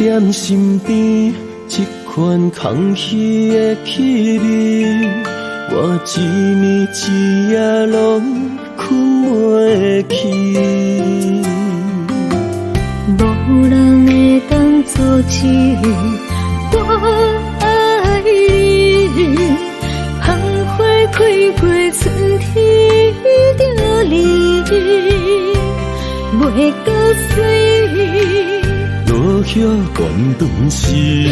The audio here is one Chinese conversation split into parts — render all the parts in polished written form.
踮身边，这款空虚的气味，我一暝一夜拢困袂去。无人会当阻止我爱你，芳花开过春天就离，袂搁水。落叶断断时，因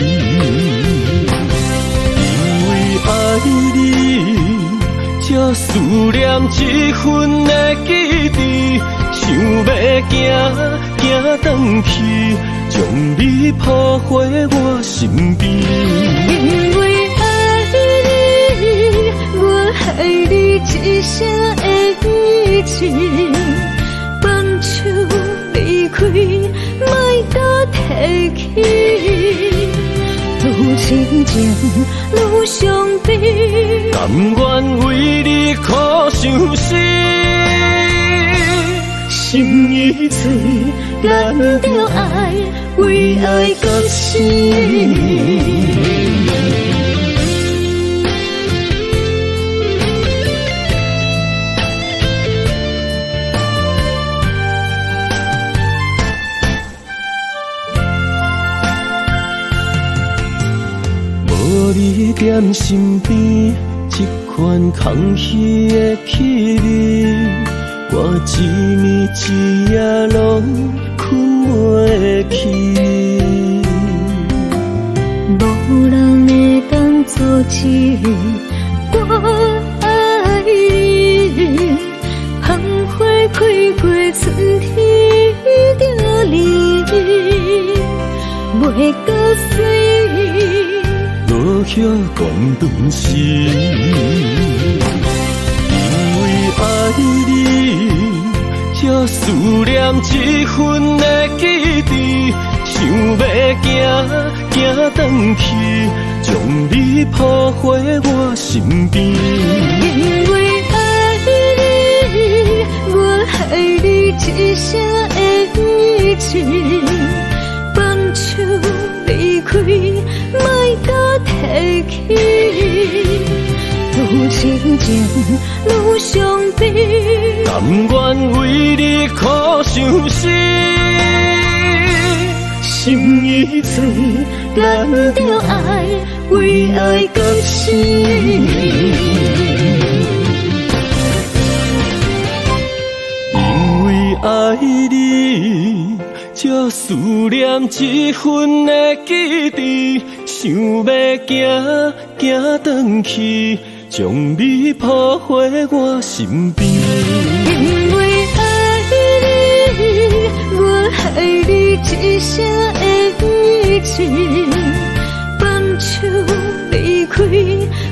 为爱你，才思念这份的记忆，想要行转去，将你抱回我身边。因为爱你，我爱你一声的语气，放手离开，莫再提起。愈亲情愈伤悲，甘愿为你苦伤心。心已碎，咱着爱，为爱到死。无你踮身边，这款空虚的气味，我一暝一夜拢困袂去。无人会当阻止我爱你，芳花开过春天就离，袂搁水。落叶断断时，因为爱你，才思念这份的记忆，想要行转去，将你抱回我身边。因为爱你，我爱你一声的语气，放手离开，莫再提起。愈亲情愈伤悲，甘愿为你苦伤心。心已碎，咱着爱，为爱到死。因为爱你，才思念这份的记忆，想要行转去，将你抱回我身边。因为爱你，我爱你一声的语气，放手离开，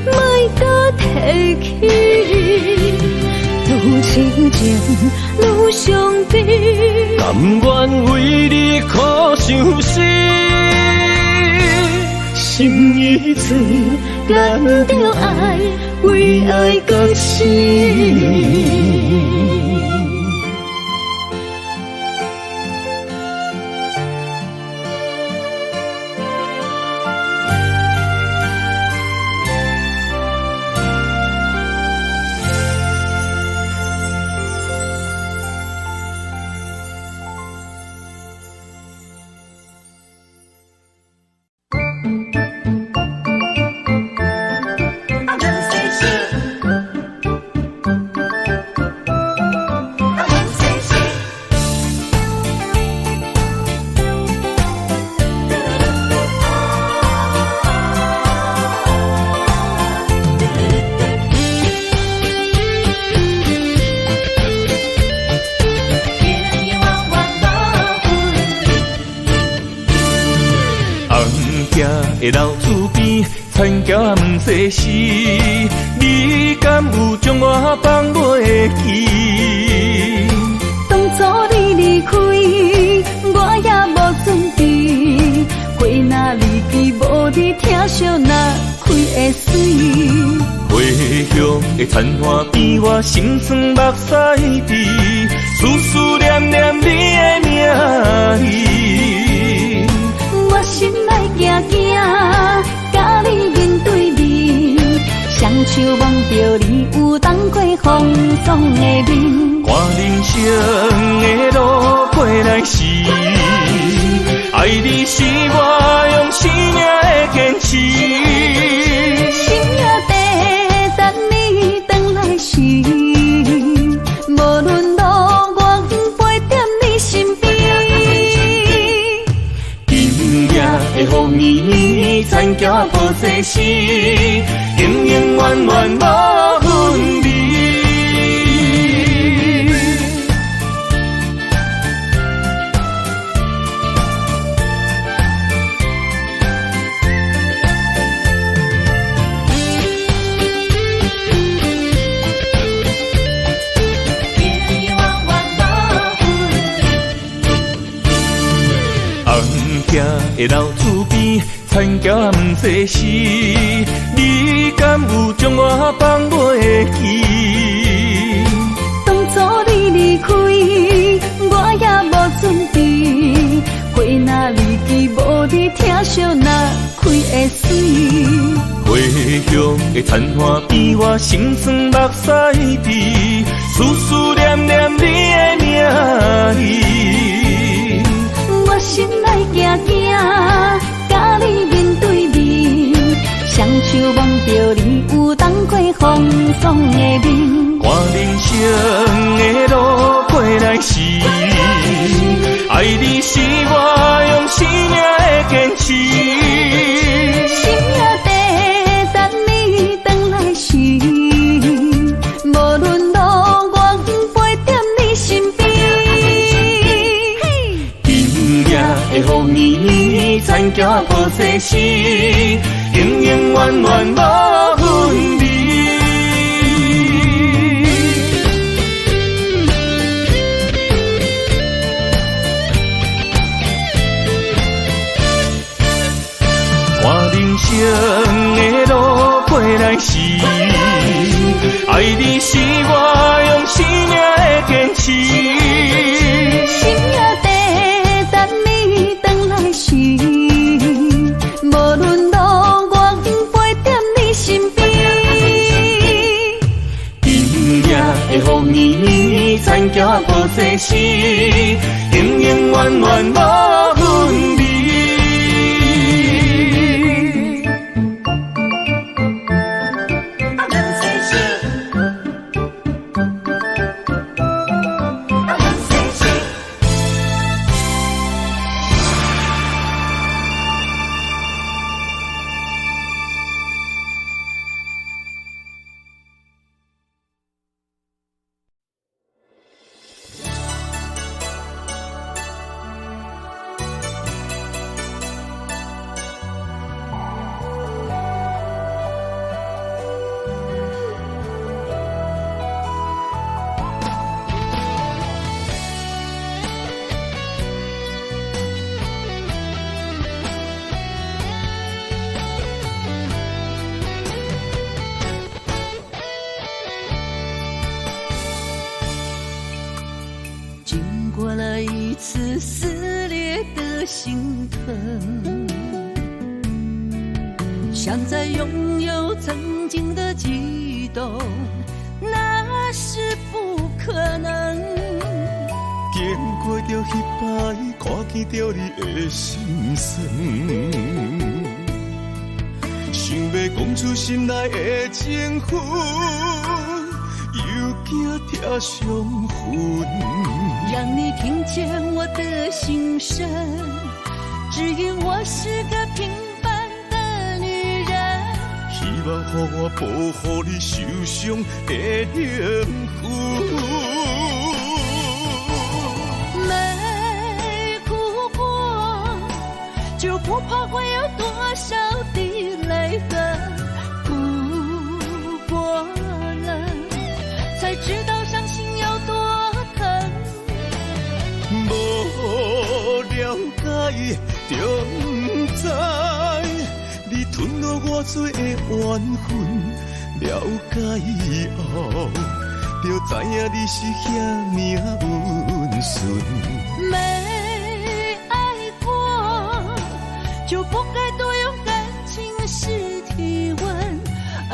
莫再提起。愈亲情愈伤悲，甘愿为你苦伤心。心已碎，咱着爱，为爱到死。的老厝边，田桥问世事，你敢有将我放袂记？当初你离开，我也无准备，花若离枝，无你疼惜哪开会水？花香的田花边，我心酸目屎滴，思思念念你的名字。我像望着你有当过风霜的面。看人生的路过来时，爱你是我用生命的坚持。心也地等你回来时，无论路我陪在你身边。今夜的风雨，残桥破世事，永永远远无分离。行的老厝边，残桥不世事，你敢有将我放袂记？当初你离开，我也无准备，花若离枝无你疼惜，哪开会水？回乡的田花边，我心酸目屎滴，思念念你的名字。我心内惊惊，甲你面对面，双手望着你有当过风霜的面。看人生的路过来时，爱你是我用生命的坚持。心也地等你回来时，无论路我陪在你身边。的风雨，残桥破世事，永永远远无分离。看人生的路过来时，爱你是我用生命的坚持。心也地等你回来时，无论路我陪在你身边。今夜的风雨，残桥破世事，永永远远无分离。过了一次撕裂的心疼，想再拥有曾经的悸动，那是不可能。经过着彼摆，看见着你的心酸，想要讲出心内的情绪，又惊贴伤痕。让你听见我的心声，只因我是个平凡的女人。希望予我保护你受伤的灵魂。没哭过，就不怕会有多少滴泪痕。哭过了，才知道伤心有多疼。无了解，就不知你吞落我多的怨恨。了解以后，就知影你是遐尔温顺。没爱过，就不该多用感情试体温。爱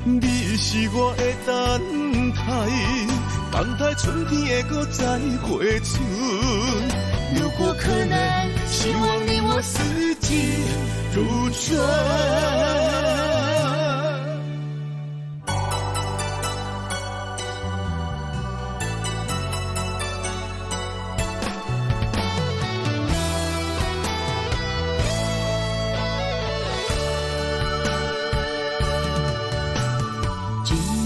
你是我的等待春天会搁再回春。如果可能，希望你我四季如春。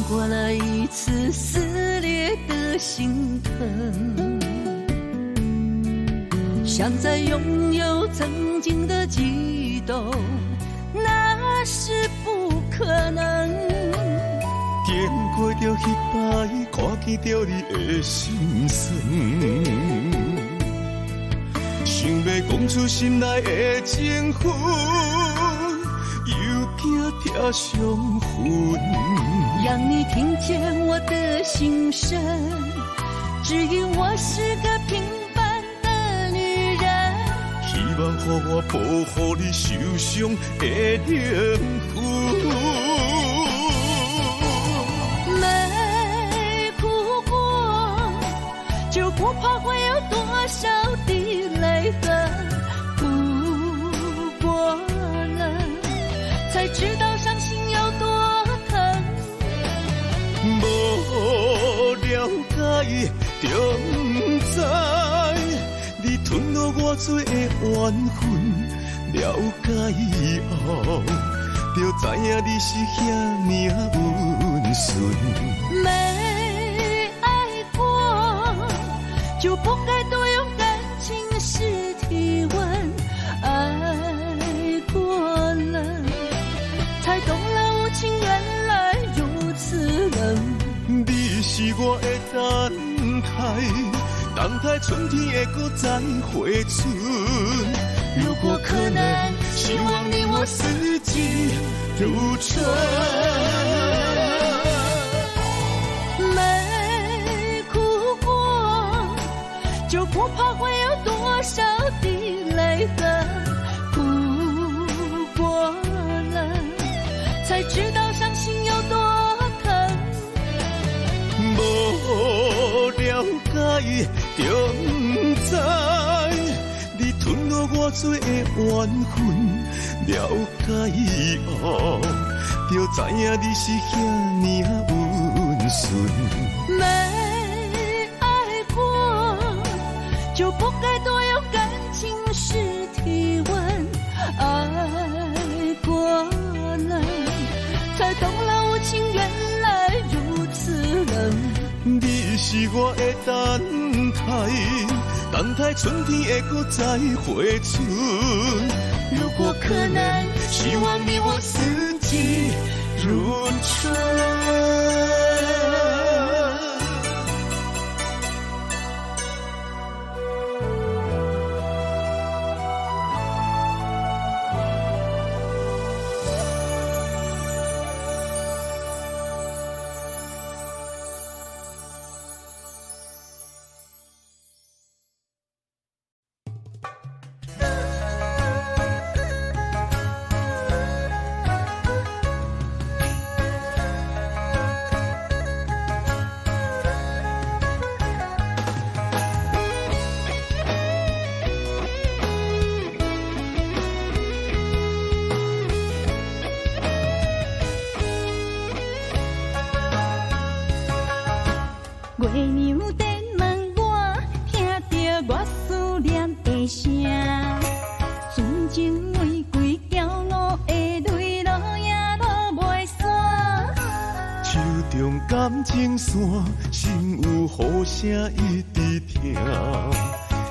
过了一次撕裂的心疼，想再拥有曾经的悸动，那是不可能。经过着彼摆，看见着你的心酸，想要讲出心内的情绪，又惊贴伤痕。让你听见我的心声，只因我是个平凡的女人。希望予我保护你受伤的灵魂。没哭过，就不怕会有多少滴泪痕。哭过了，才知道伤心有多疼。无了解，就不知你吞落我多的缘分。了解以后，就知影你是遐尔温顺。没爱过，就不该多用感情试体温。爱过了，才懂了无情原来如此冷。你是我的等待春天会搁再回春。如果可能，希望你我四季如春。没哭过，就不怕会有多少滴泪痕。哭过了，才知道伤心有多疼。无了解，就不知你吞落我多的缘分。了解以后，就知影你是遐尔温顺。没爱过，就不该多用感情试体温。爱过了，才懂了无情原来如此冷。你是我的等待春天会搁再回春。如果可能，希望你我四季如春。月娘在问我，听着我思念的声，纯情玫瑰骄傲的泪落也落袂散。手中感情线，心有雨声一直听。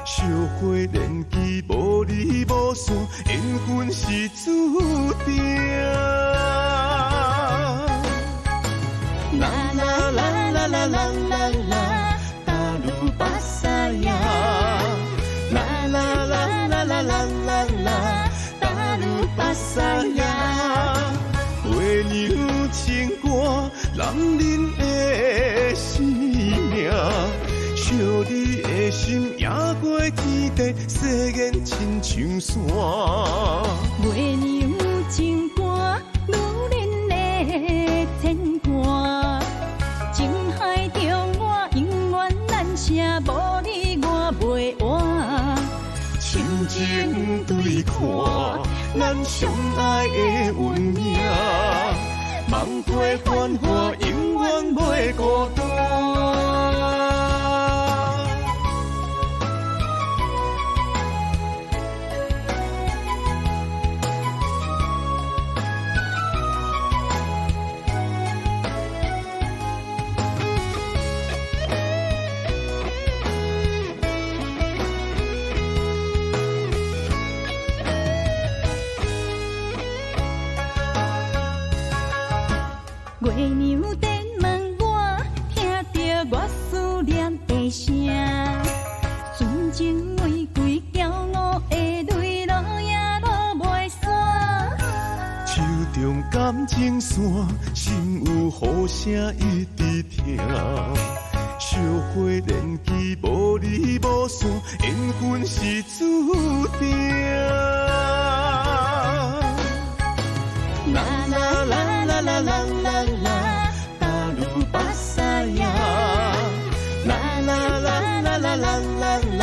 烧花连枝无离无散，缘分是注定。啦啦啦啦啦啦啦啦，达鲁巴萨呀！啦啦啦啦啦啦啦啦，达鲁巴萨呀！月娘情歌，人人的生命，惜你的心也过天地，世间亲像山。月娘情歌，女人的情对看，咱相爱的运命，梦过繁华，永远袂孤单。月娘电问我，听着我思念的声，纯情玫瑰骄傲的泪落也落袂散。手中感情线，心有雨声一直听。小花年纪无离无散，缘分是注定。啦啦啦啦啦啦啦啦，大路巴萨呀！啦啦啦啦啦啦啦啦，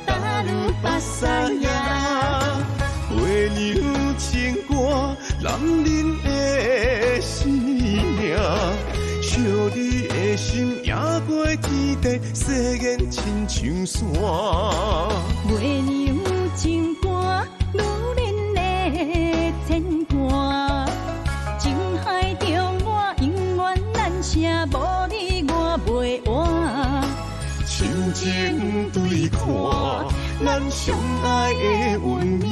大路巴萨呀！月娘情歌，男人的生命，惜你的心也过天地，世间亲像山。月娘情歌，女人的牵挂，情海中我永远难舍，无你我袂活。心情对看，咱相爱的运命，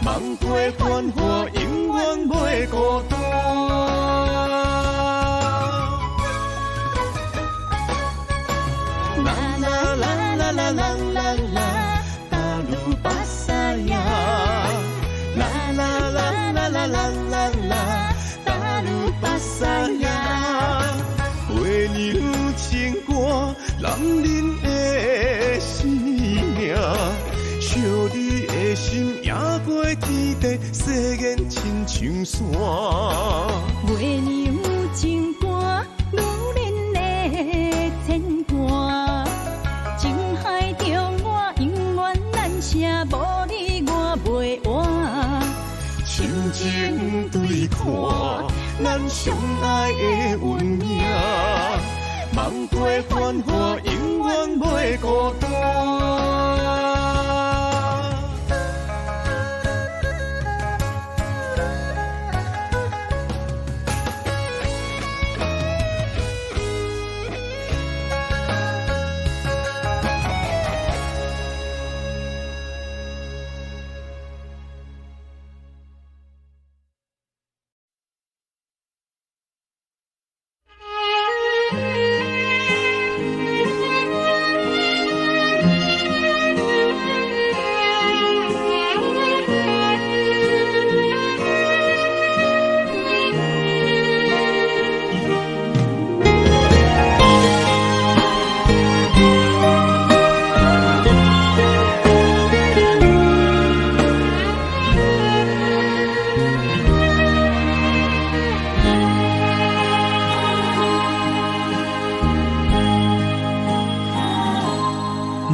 梦过繁华，永远袂孤单。啦啦啦啦啦啦啦啦，大路巴萨呀！啦啦啦啦啦啦啦啦，大路巴萨呀！月娘情歌，男人的生命，惜你的心也过天地，世间亲像山。月娘情歌，女人的牵挂，情海中我永远难舍，无你我袂活。心情对看，咱相爱的运命，梦过繁华，永远袂孤单。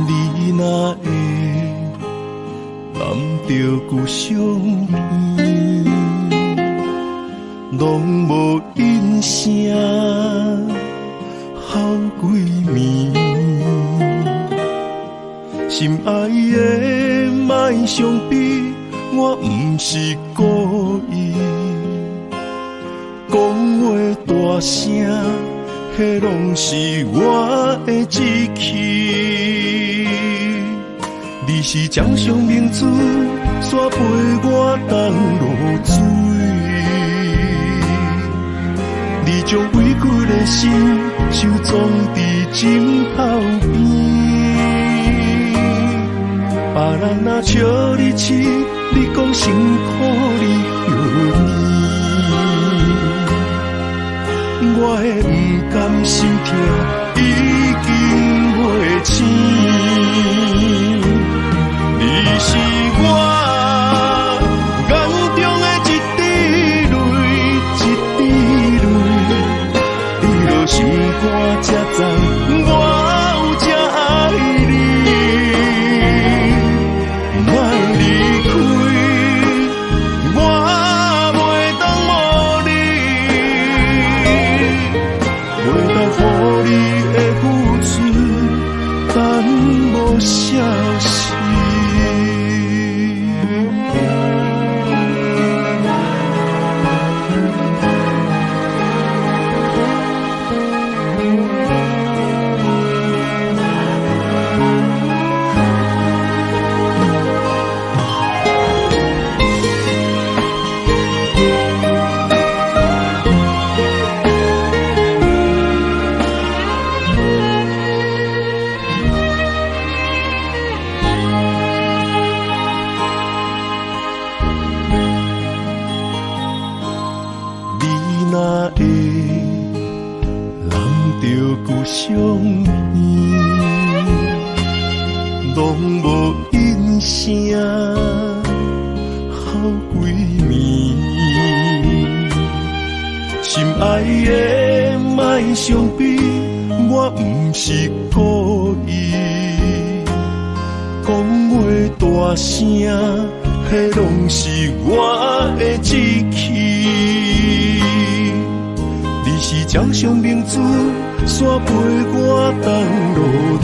你若会揽着故乡片，拢无音声，好几暝。心爱的，莫伤悲，我不是故意。讲话大声，迄拢是我的志气。你是掌上明珠，煞陪我东落水。你将委屈的心收藏伫枕头边。别人若笑你痴，你讲辛苦你何年？我的不甘心痛已经袂醒。你是我眼中的一滴泪，一滴泪，你落心肝才知我有这爱你。相依，拢无因声好几暝。心爱的，莫伤悲，我不是故意。讲话大声，迄拢是我的志气。你是掌上明珠，伞陪我当落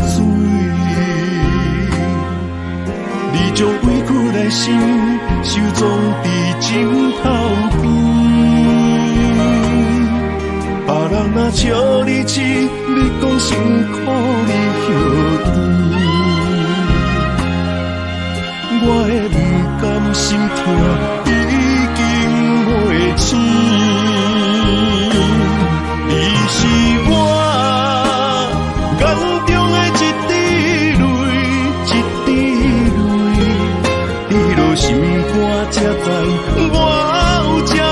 水。你将委屈的心收藏伫枕头边。别人若笑你痴，你讲辛苦你何甜？我的不甘心痛已经袂醒，你是我眼中的一滴泪，一滴泪，你落心肝才知我有这爱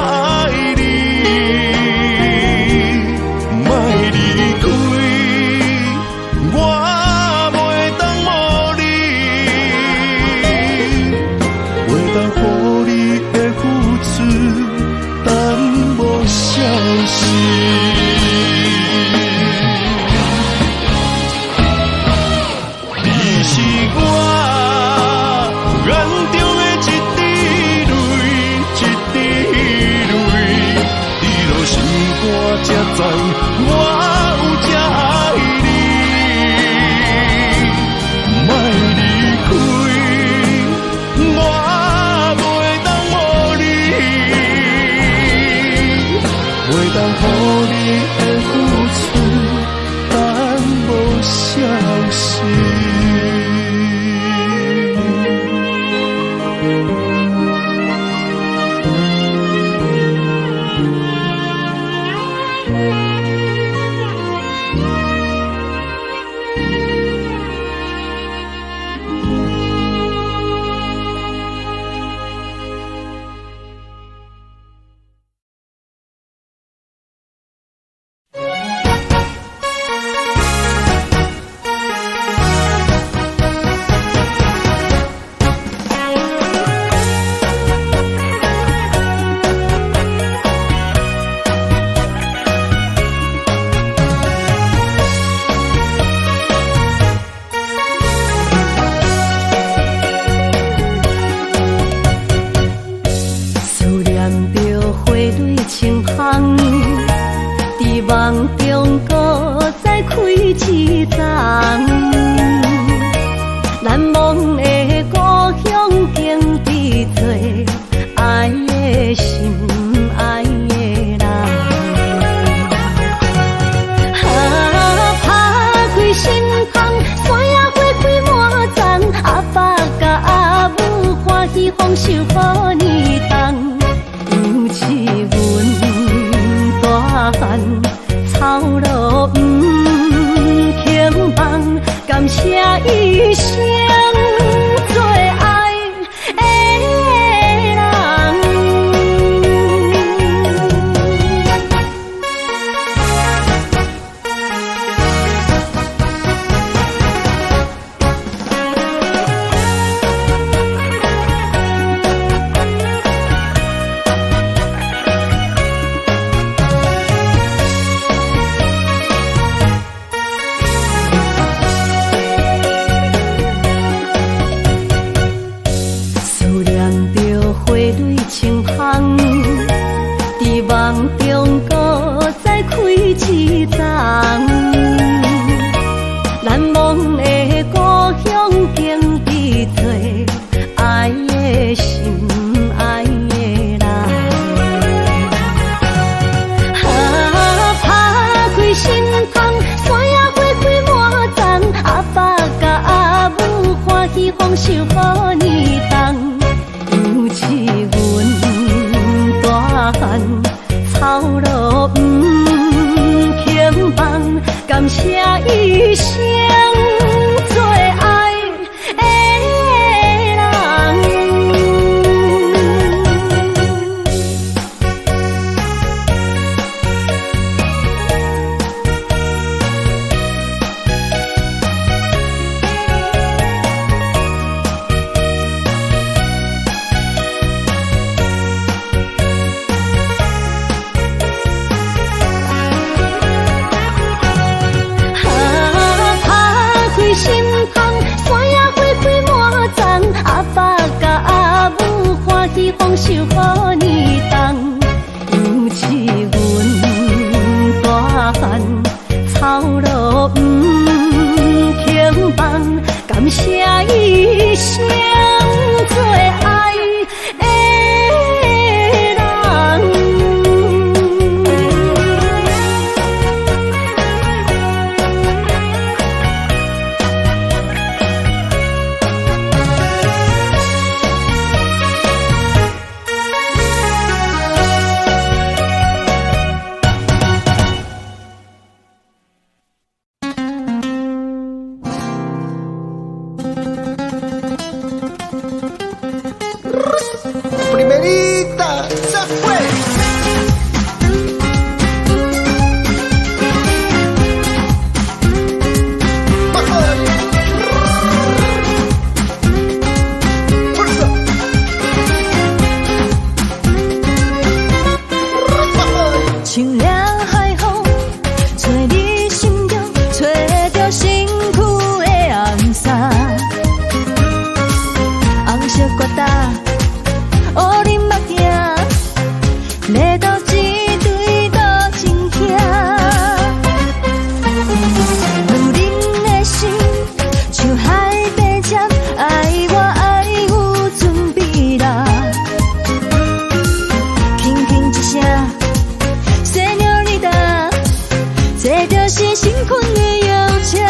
你，莫离开，我袂当无你。乎你的付出，但无消息。你是我眼中的一滴泪，一滴泪，滴落心肝才知我有这爱你，莫离开我。袂当乎你的付出，但无消息。感谢一生做爱的人。Primerita, se fue. Fuerza. 清凉海风，吹你心中，吹着身躯的红衫，红色疙瘩。乌林目镜，来到一对多情兄，女人的心像海底针，爱我爱有准备啦，轻轻一声，Señorita，这就是新婚的邀请。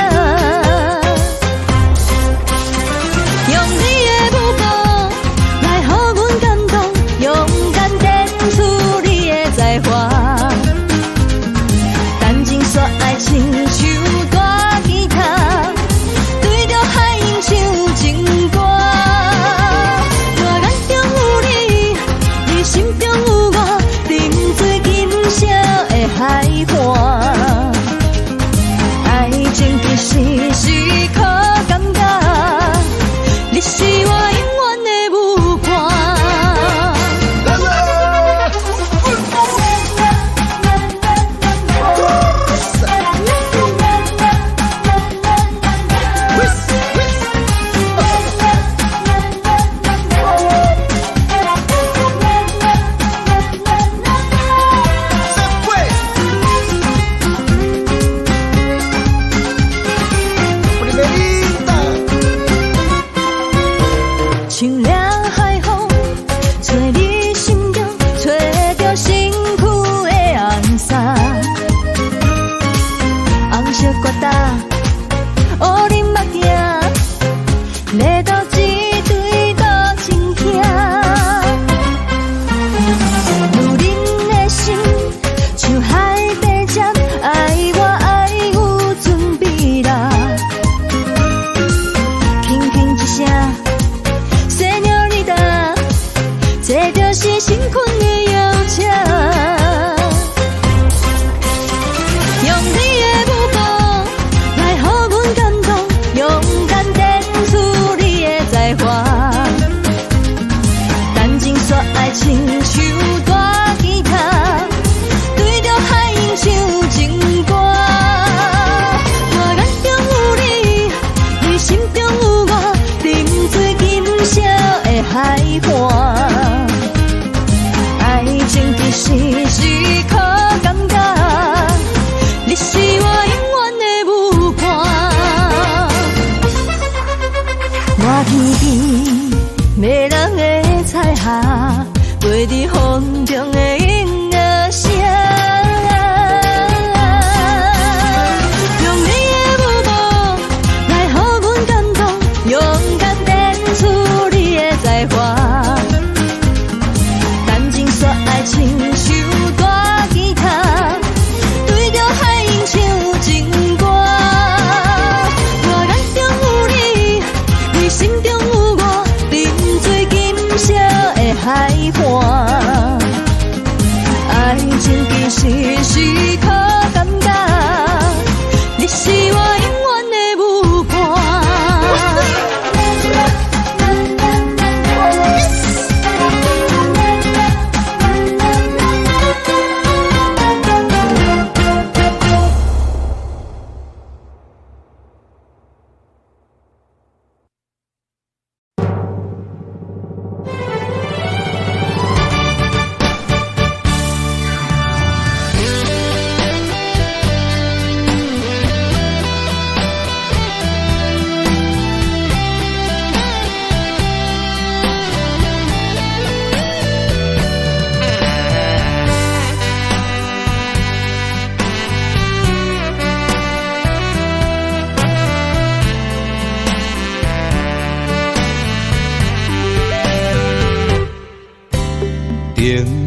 用你的目光来予阮感动，勇敢展出你的才华，谈情说爱亲像大吉他，对着海音唱情歌。我眼中有你，你心中有我，沉醉今宵的海岸。爱情其实是可感觉，你是我永远的舞伴。清凉海风，吹你心中，吹着身躯的红衫，红色疙瘩，乌林目镜，来到一对多情兄，女人的心像海底针，爱我爱有准备啦，轻轻一声。这就是新婚的邀请，用你的目光来予阮感动，勇敢展出你的才华，谈情说爱亲像大吉他，对着海音唱情歌。我眼中有你，你心中有我，沉醉今宵的海岸。爱情其实是可感觉，你是我永远的舞伴。满天边迷人的彩霞，飞伫风中的音乐声。用你的目光来予阮感动，勇敢展出你的才华。说爱情像大吉他，对着海音唱情歌。我眼中有你，你心中有我，沉醉今宵的海岸。爱情其实是可感觉，你是我永远的舞伴。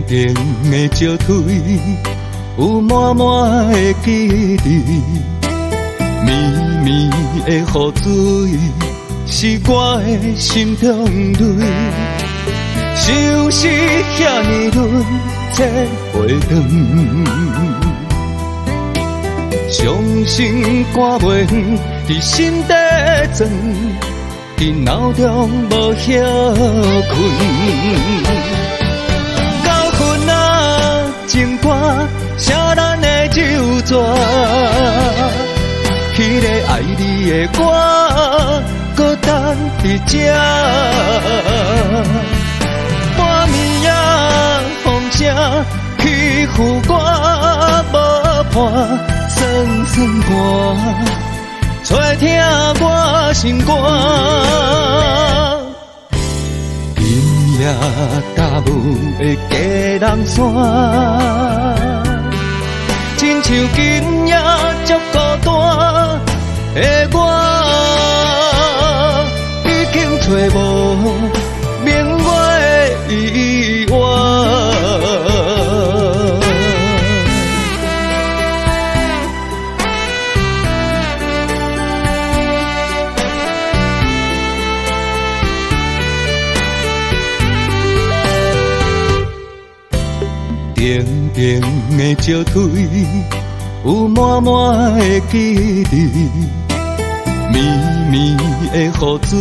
重的石堆，有满满的记忆，绵绵的雨水，是我的心中泪。相识遐尼轮，切袂长，伤心肝袂远，伫心底钻，伫脑中无歇困。到困啊，情歌写咱的旧纸，迄个爱你的我，搁等伫这。半暝啊，风声欺负我，无伴酸酸歌，吹疼我心肝。今夜踏舞的佳人山，亲像今夜足孤单的我，已经找无明月意外。重重的石堆，有满满的记忆，绵绵的雨水，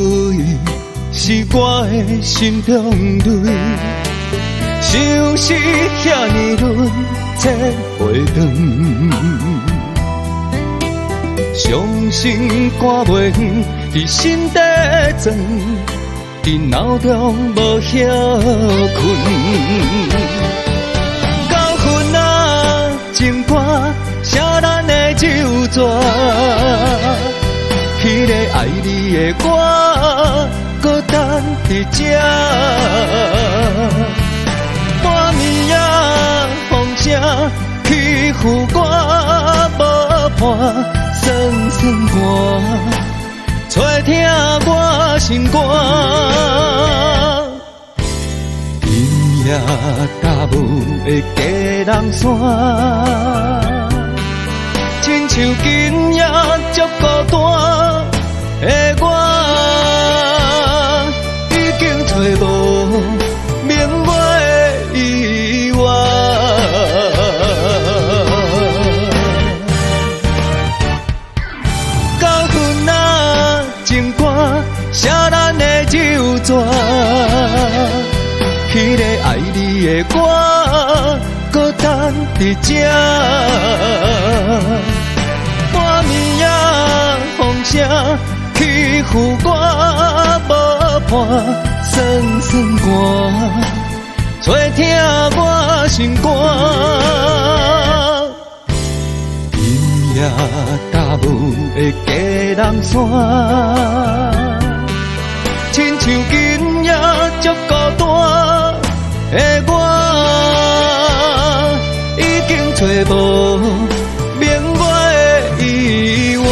是我的心中泪。相识遐尼轮，切袂长，伤心肝袂远，伫心底钻，伫脑中无歇困。情歌写咱的旧纸，迄个爱你的我，搁等伫这。半暝啊，风声欺负我，无伴酸酸歌，吹疼我心肝。今夜踏舞的佳人山，亲像今夜足孤单的我，已经找无明月意外。到阮啊，情歌写咱的旧纸，迄个爱你的我，搁等伫这。半暝啊，风声欺负我，无伴酸酸歌，吹疼我心肝。今夜踏舞的佳人山，亲像今夜足孤单的我，已经找无明月意外。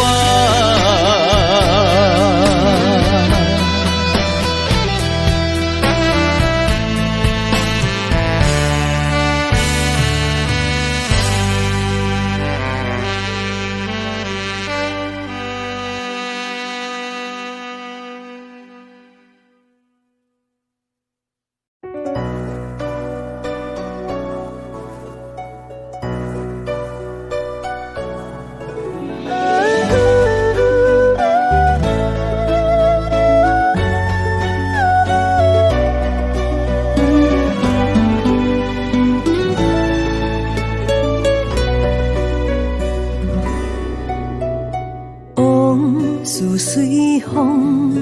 思随风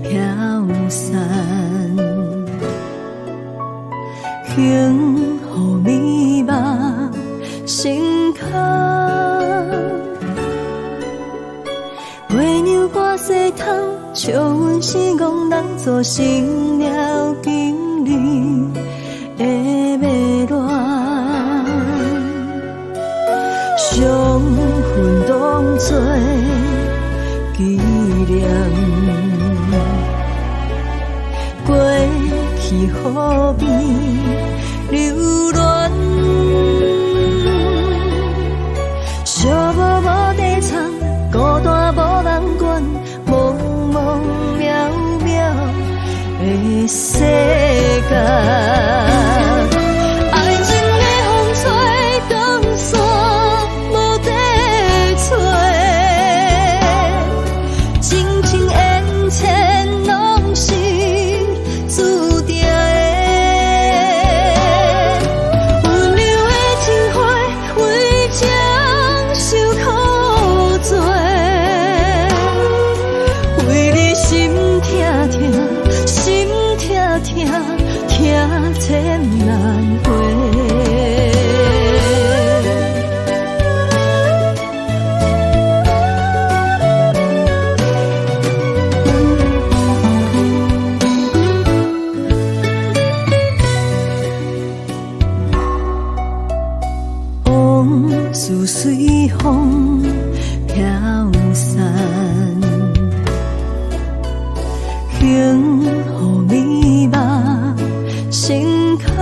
飘散，幸福迷茫心坎。月娘歌西窗，笑阮是戆人做成了经理的迷恋，伤痕当作纪念，过去何必留恋？往事随风飘散，幸福美梦心坎。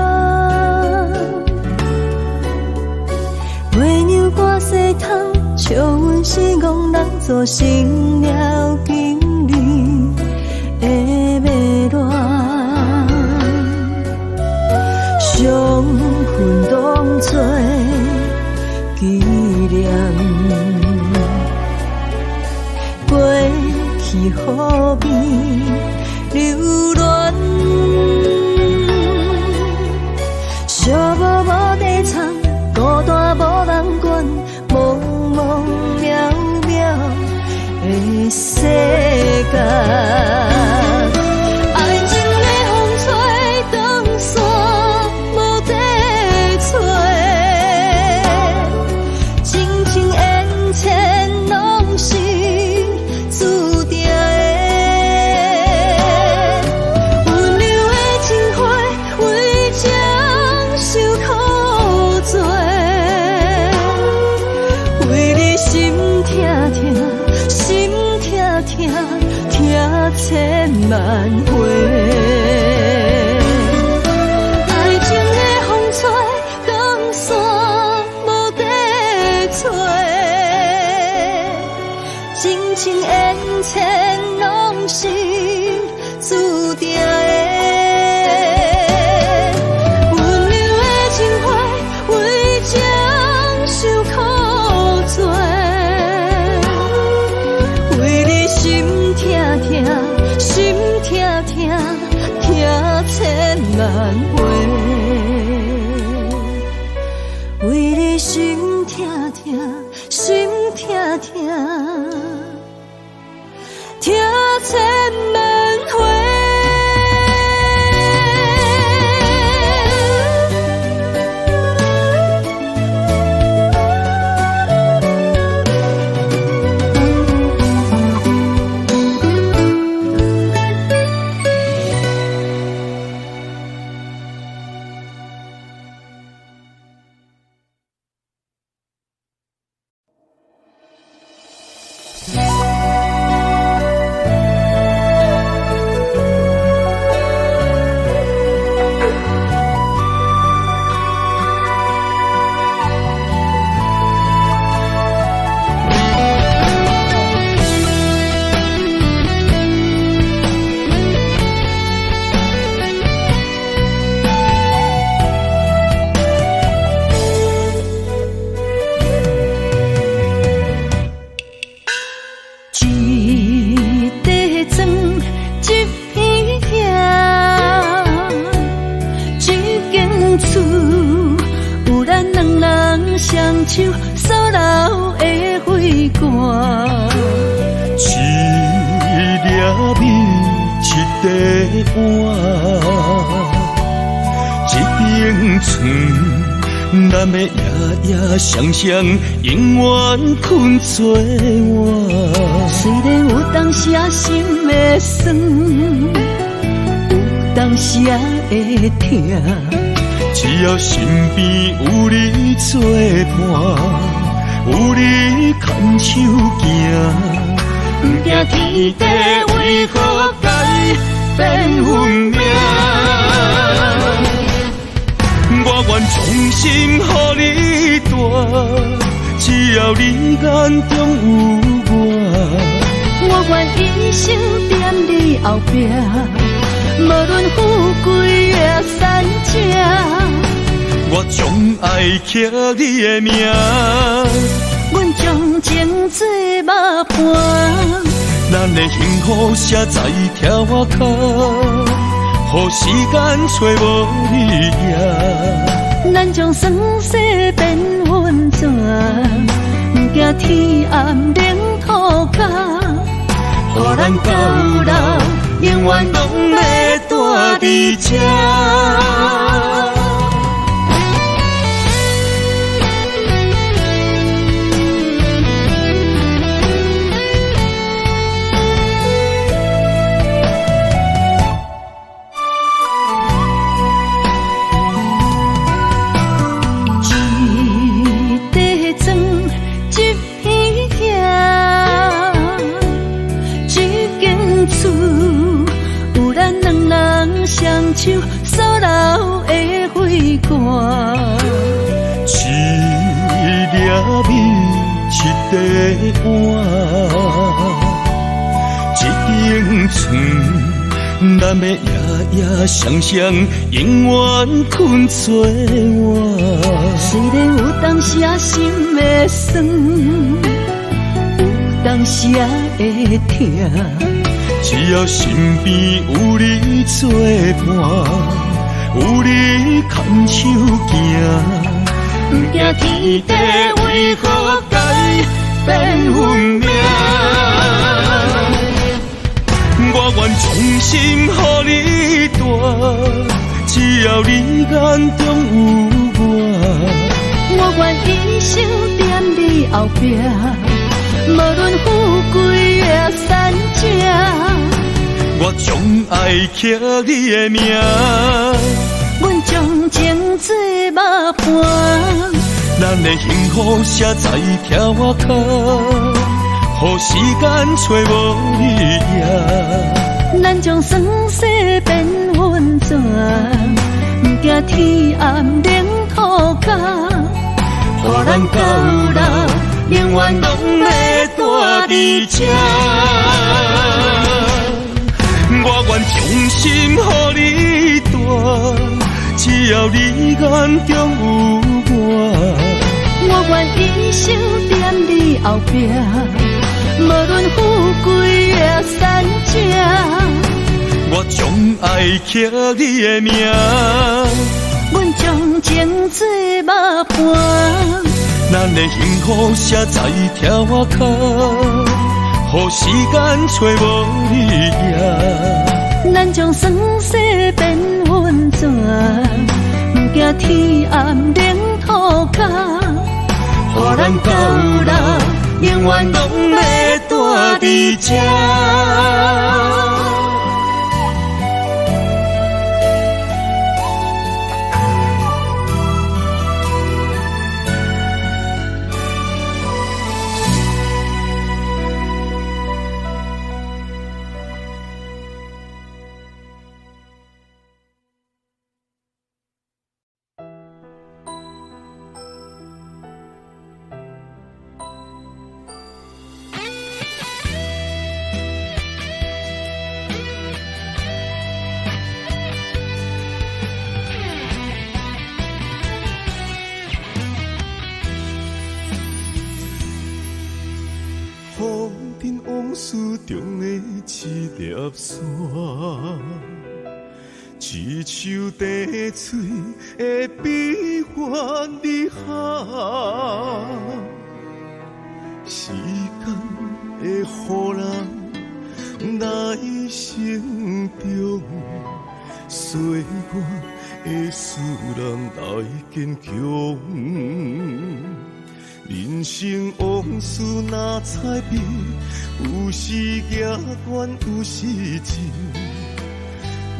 月娘歌西窗，笑阮是戆人，做成了经理的迷恋。相分当作纪念，过去何必留恋？寂寞无地藏，孤单无人管，茫茫渺渺的世界。千万回，爱情的风吹，江山无地找，真情缘浅拢是注定的。温柔的情花，为将受苦做，为你心痛痛。心痛痛，痛千万回，为你心痛痛，心痛痛，痛千万回。双手所留的花冠，一粒米，一块碗，一顶床，咱要夜夜双双，永远困做伙。虽然有当时啊心会酸，有当时啊会痛。只要身边有你作伴，有你牵手行，不惊天地为何改变运命。我愿衷心予你带，只要你眼中有我。我愿一生踮你后壁，无论富贵也善正。我将爱刻你的名，阮将情做幕伴，咱的幸福写在条脚，予时间找无你影。咱将酸涩变温泉，不惊天暗冷土角，予咱到老永远拢要住伫这。一顶床，咱要夜夜双双，永远困做我。虽然有当时啊心会酸，有当时啊会痛，只要身边有你作伴，有你牵手行。不惊天地为何改变运命，我愿衷心予你带，只要你眼中有我。我愿一生踮你后壁，无论富贵也善正，我将爱刻你的名。阮将情做幕伴，咱的幸福写在条脚，予时间找无你影。咱将酸涩变温泉，不惊天暗冷土角，予咱到老永远拢会住伫这。我愿衷心予你带，只要你眼中有我。我愿一生踮你后壁，无论富贵也善正，我将爱刻你的名。阮将情做幕伴，咱的幸福写在条脚，予时间找无你影。咱将酸涩变温泉，不惊天暗冷土角，予咱到老永远拢会住伫这。风尘往事中的一粒沙，一手滴水的悲欢离合，时间会予人来成长，岁月会使人来坚强。人生往事若彩笔，有时行远，有时近。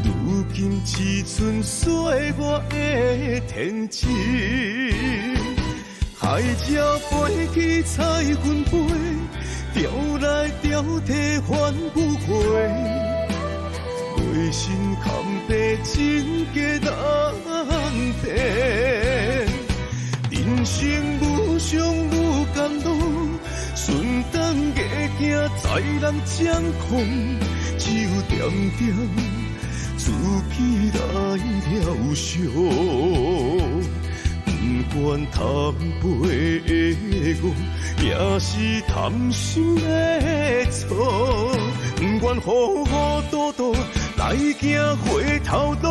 如今只剩岁月的天真，海鸟飞去彩云飞，钓来钓去反不回。内心坎坷真价难辨，人生愈伤愈甘露，顺当硬行在人掌控，只有点点自己来疗伤。不管贪杯的我，也是贪心的错，不愿糊糊涂涂来行回头路。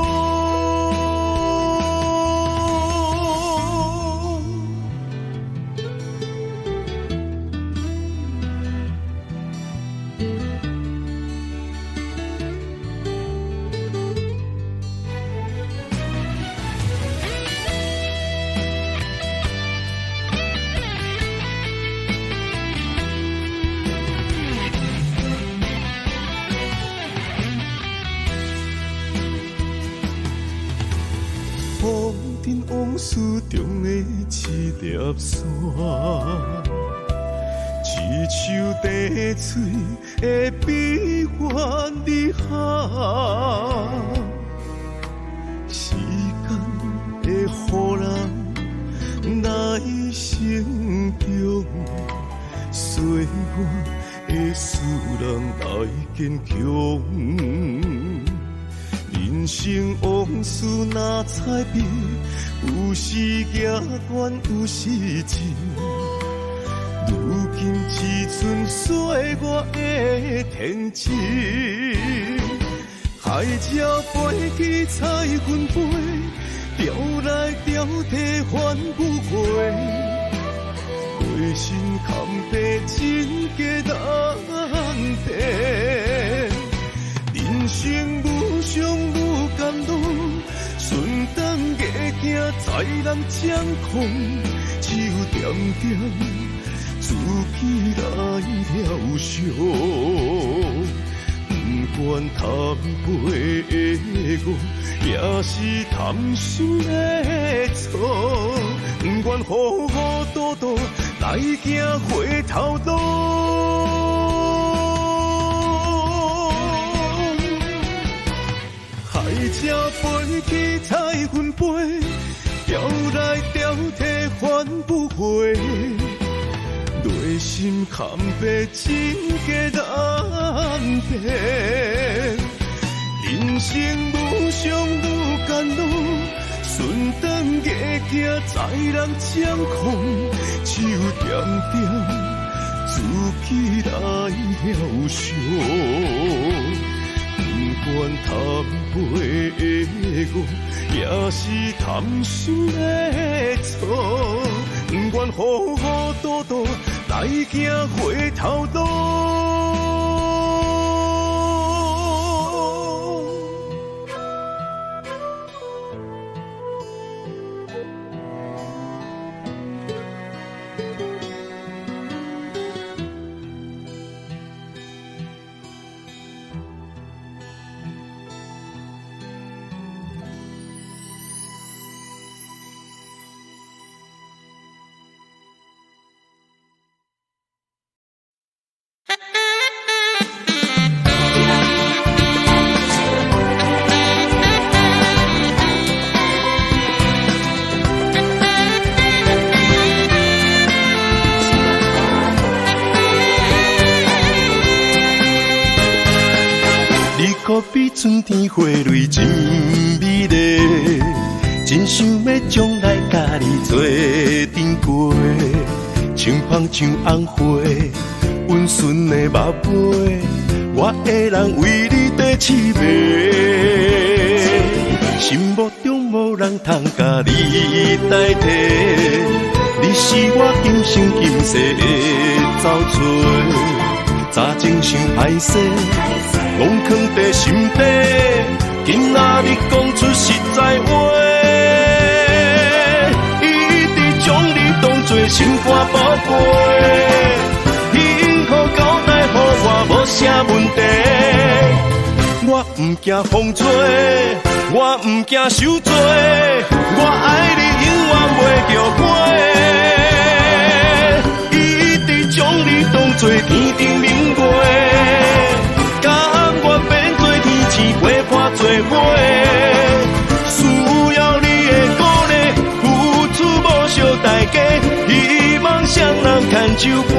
风尘往事中的一粒沙，一手滴水的悲欢离合，时间会予人来成长，所以我的使人来坚强。人生往事若彩笔，有时行远，有时近。如今只剩岁月的天真。海鸟飞去彩云飞，钓来钓去还不回。内心坎坷真假难辨，人生无常无甘露，顺当硬行在人掌控，只有点点自己来疗伤。不管贪杯的我，也是贪心的错。不管糊糊涂涂来行回头路。海鸟飞去彩云飞，钓来钓去还不回。内心坎坷真假难辨，人生无常无甘露，顺当硬行在人掌控，只有点点自己来疗伤。不管贪杯的我，也是贪心的错。不管糊糊涂涂来行回头路。可比春天花蕊真美丽，真想要将来甲你做阵过，像芳像红花，温顺的目杯，我会人为你地凄迷，心目中无人通甲你代替，你是我今生今世的走找。早前想歹势，拢藏在心底。今仔日讲出实在话，一直将你当作心肝宝贝。幸福交代予我无啥问题，我唔惊风吹，我唔惊受罪，我爱你永远袂后悔。一直将你当作天顶明月，甘愿变做天星陪伴做伙，需要你的鼓励，付出无小代价，希望双人牵手陪。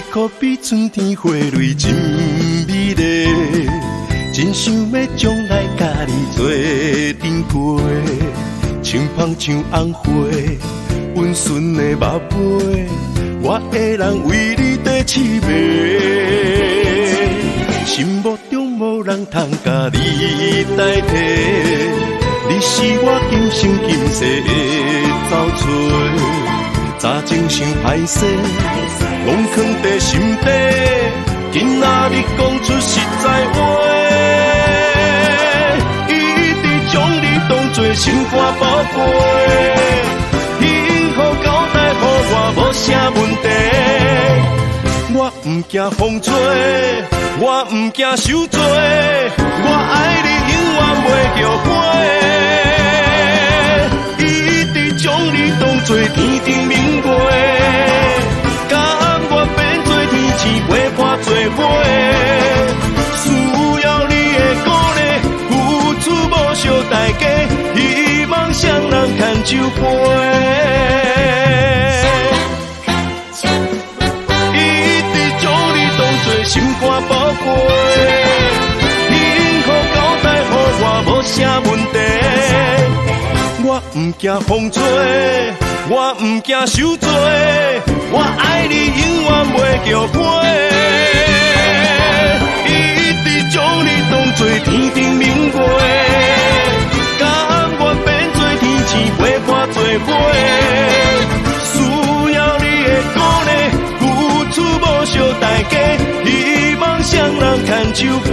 可比春天花蕊真美丽，真想要将来甲你做阵过，像芳像红花，温顺的目杯，我会人为你地凄迷，心目中无人通甲你代替，你是我今生今世的走找。早前想歹势，拢藏在心底。今仔日讲出实在话，一直将你当作心肝宝贝。幸福交代予我无啥问题，我唔惊风吹，我唔惊受罪，我爱你永远袂后悔。陪。需要你的鼓励，付出无小代价，希望双人牵手陪。一直将你当作心肝宝贝，幸福交代予我无啥问题。我不惊风吹，我不惊受罪，我爱你永远袂叫破。一直将你当作天顶明月，甘愿变做天星陪伴做伙。需要你的鼓励，付出无小代价，希望双人牵手陪。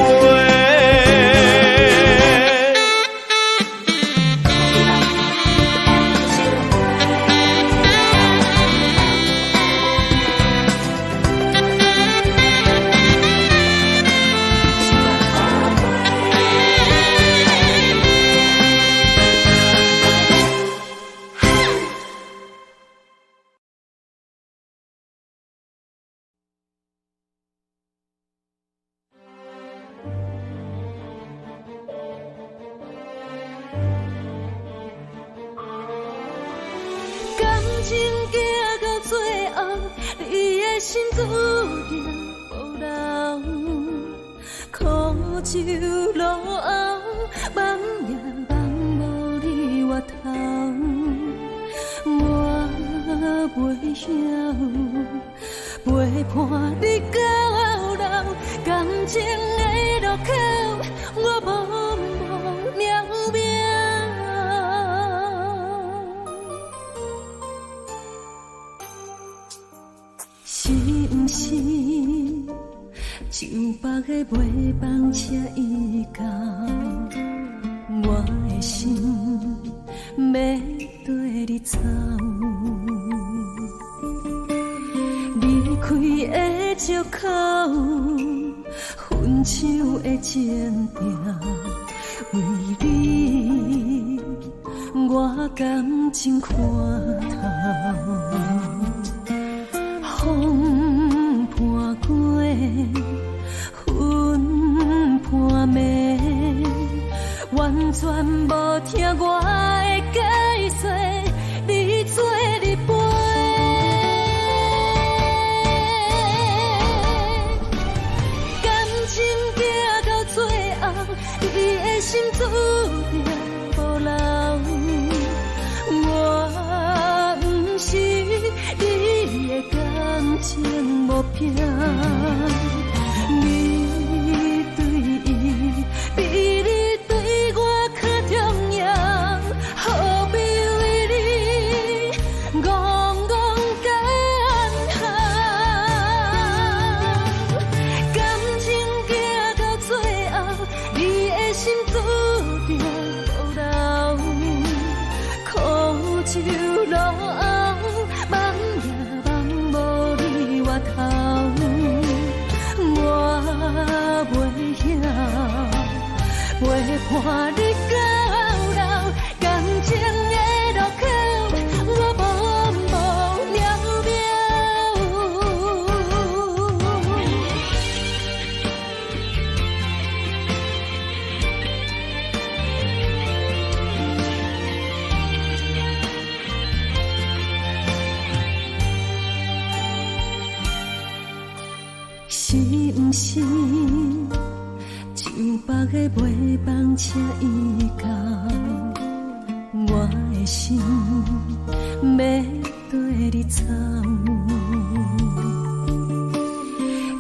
心注定无留，苦酒路后，茫然茫无你回头，我袂晓陪伴你到老，感情的路口，我茫茫渺渺。是毋是就别个陪房车伊到，我的心要跟你走。离开的借口，分手的前定，为你我感情看透。风伴过，云伴暝，完全无听我的解说，你做你陪。感情行到最后，你的心注定无留。我不是你的感情无凭，你对伊比你对我较重要，何必为你戆戆干行？感情行到最后，你的心注定无留，苦酒路后。陪伴你到老，感情的路口，我茫茫渺渺。是毋是？就别个陪房车伊到，我的心要跟你走。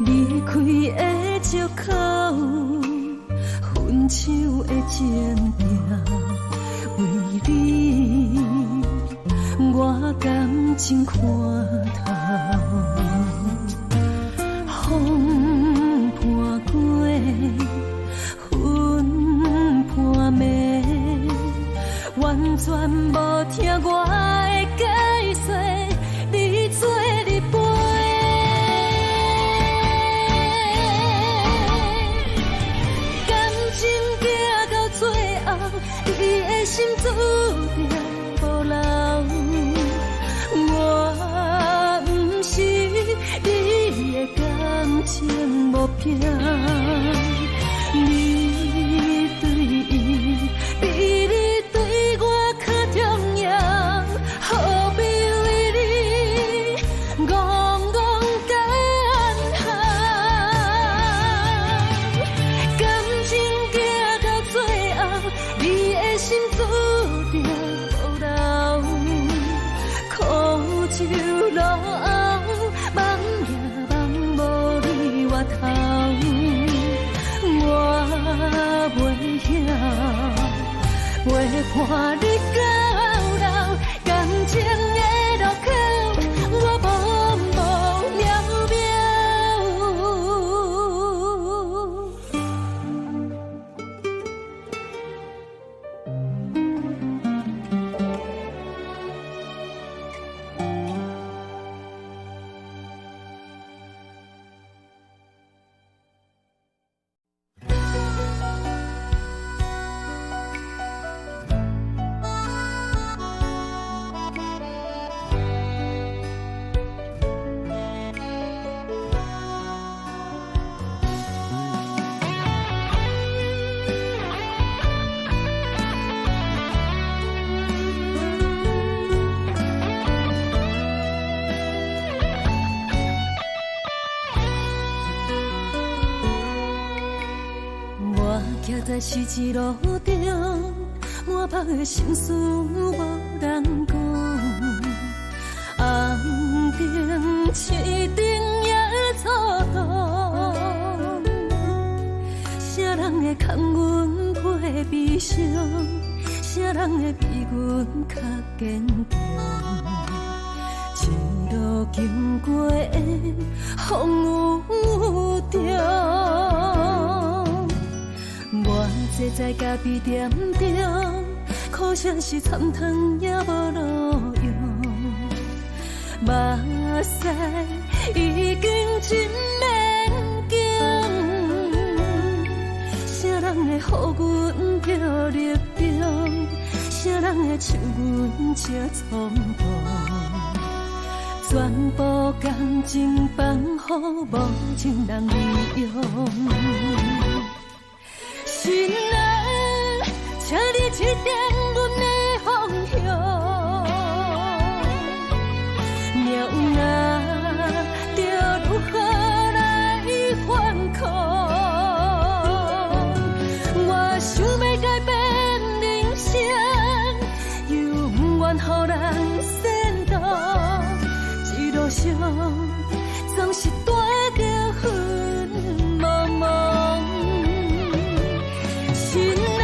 离开的借口，分手的前定，为你我感情看透。风伴过，云伴暝，完全无听我的解说，你做你陪。感情行到最后，你的心注定无留。我不是你的感情情无凭。你对伊，比你对我较重要。何必为你戆戆干行？感情行到最后，你的心注定无留。苦酒落后，梦也梦无你回头。我袂晓，陪伴你到老，感情的路口，我茫茫渺渺。徛在十字路中，满腹的心事无人讲。红灯青灯也蹉跎，啥人会牵阮陪悲伤？啥人会比阮较坚强？一路经过的风雨中。我坐在咖啡店中，苦涩是参汤也无路用。目屎已经真免惊，啥人会予阮着立中？啥人会像阮这冲动？全部感情放予无情人利用。心啊，请你指点阮的方向。命啊，着如何来反抗？我想要改变人生，又不愿予人先导。一路上总是带着云茫茫。心啊，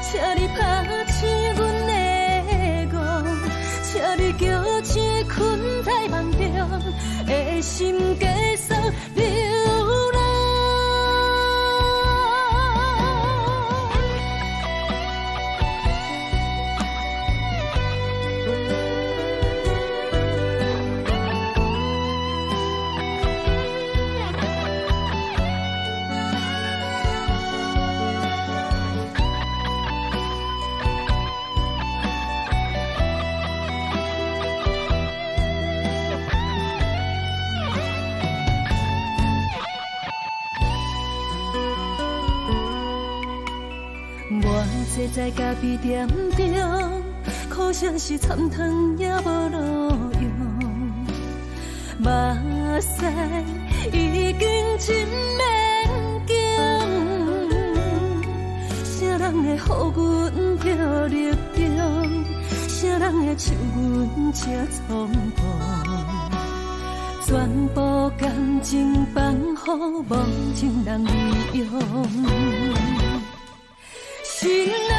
请你拍醒阮的梦，请你叫醒困在梦中的心，继续流浪。坐在咖啡店中，苦涩是参汤也无路用。目屎已经真免惊，啥人会予阮着立中？啥人会像阮这冲动？全部感情放予无情人利用。心啊，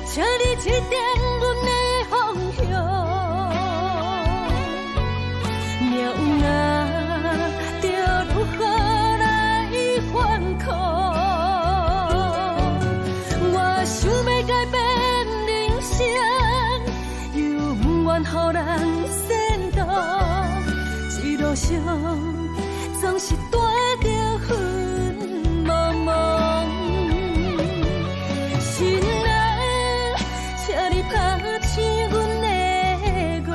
请你指点阮的方向。命啊，着如何来反抗？我想要改变人生，又不愿予人先导。一路上总是带着云茫茫。心啊，请你拍醒阮的梦，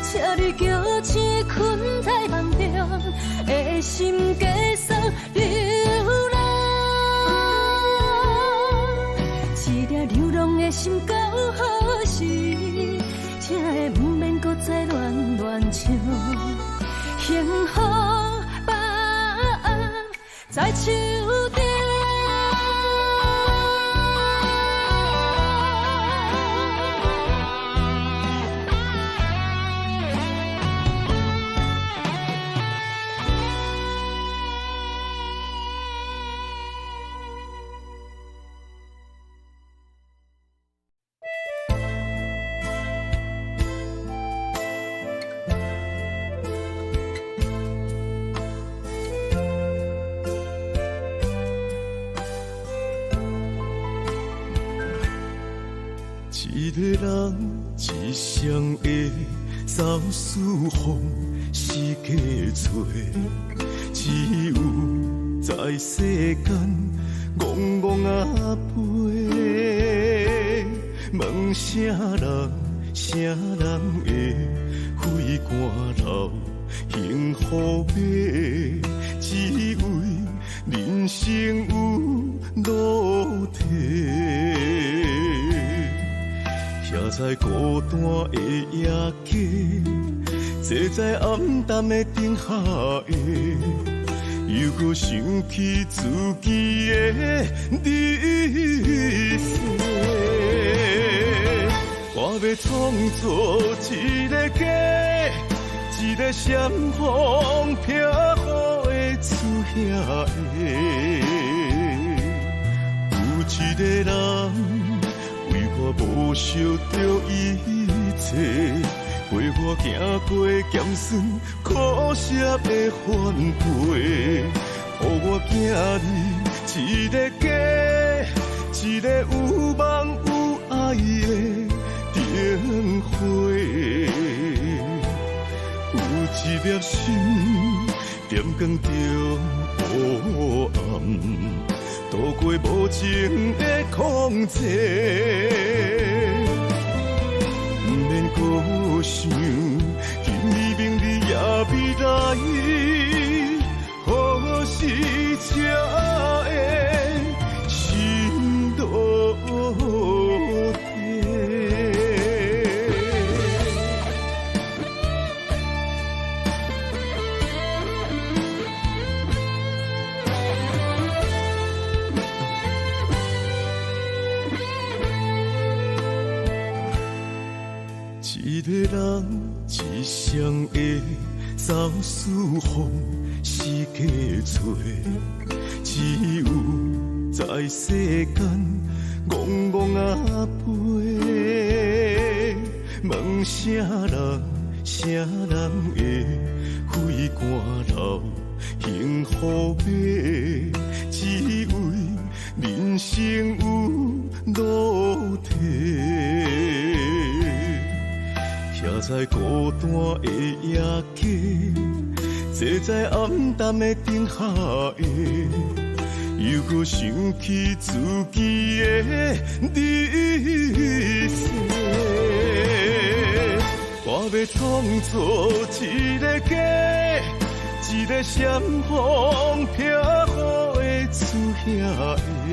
请你叫醒困在梦中的心到何时，才会不免搁再乱乱唱？幸福把握在手中。一个人一双的走四方是价找，只有在世间戆戆啊飞。问啥人会费汗流幸福买？只为人生有路途。徛在孤单的夜街，坐在暗淡的灯下的，又搁想起自己的日世。我要创造一个家，一个闪风飘雨的厝遐的，有一个人。为我无惜着一切，陪我行过咸酸苦涩的反背，予我囝儿一个家，一个有梦有爱的灯火，有一粒心点光着黑暗。度过无情的空劫，不免搁想，今日明日也未来，何时才会心落地？一个人一双的走四方是价找，只有在世间戆戆啊飞。问啥人会费汗流幸福买？只为人生有路途。徛在孤单的夜街，坐在暗淡的灯下的，又搁想起自己的日世。我要创造一个家，一个闪风飘雨的厝遐的，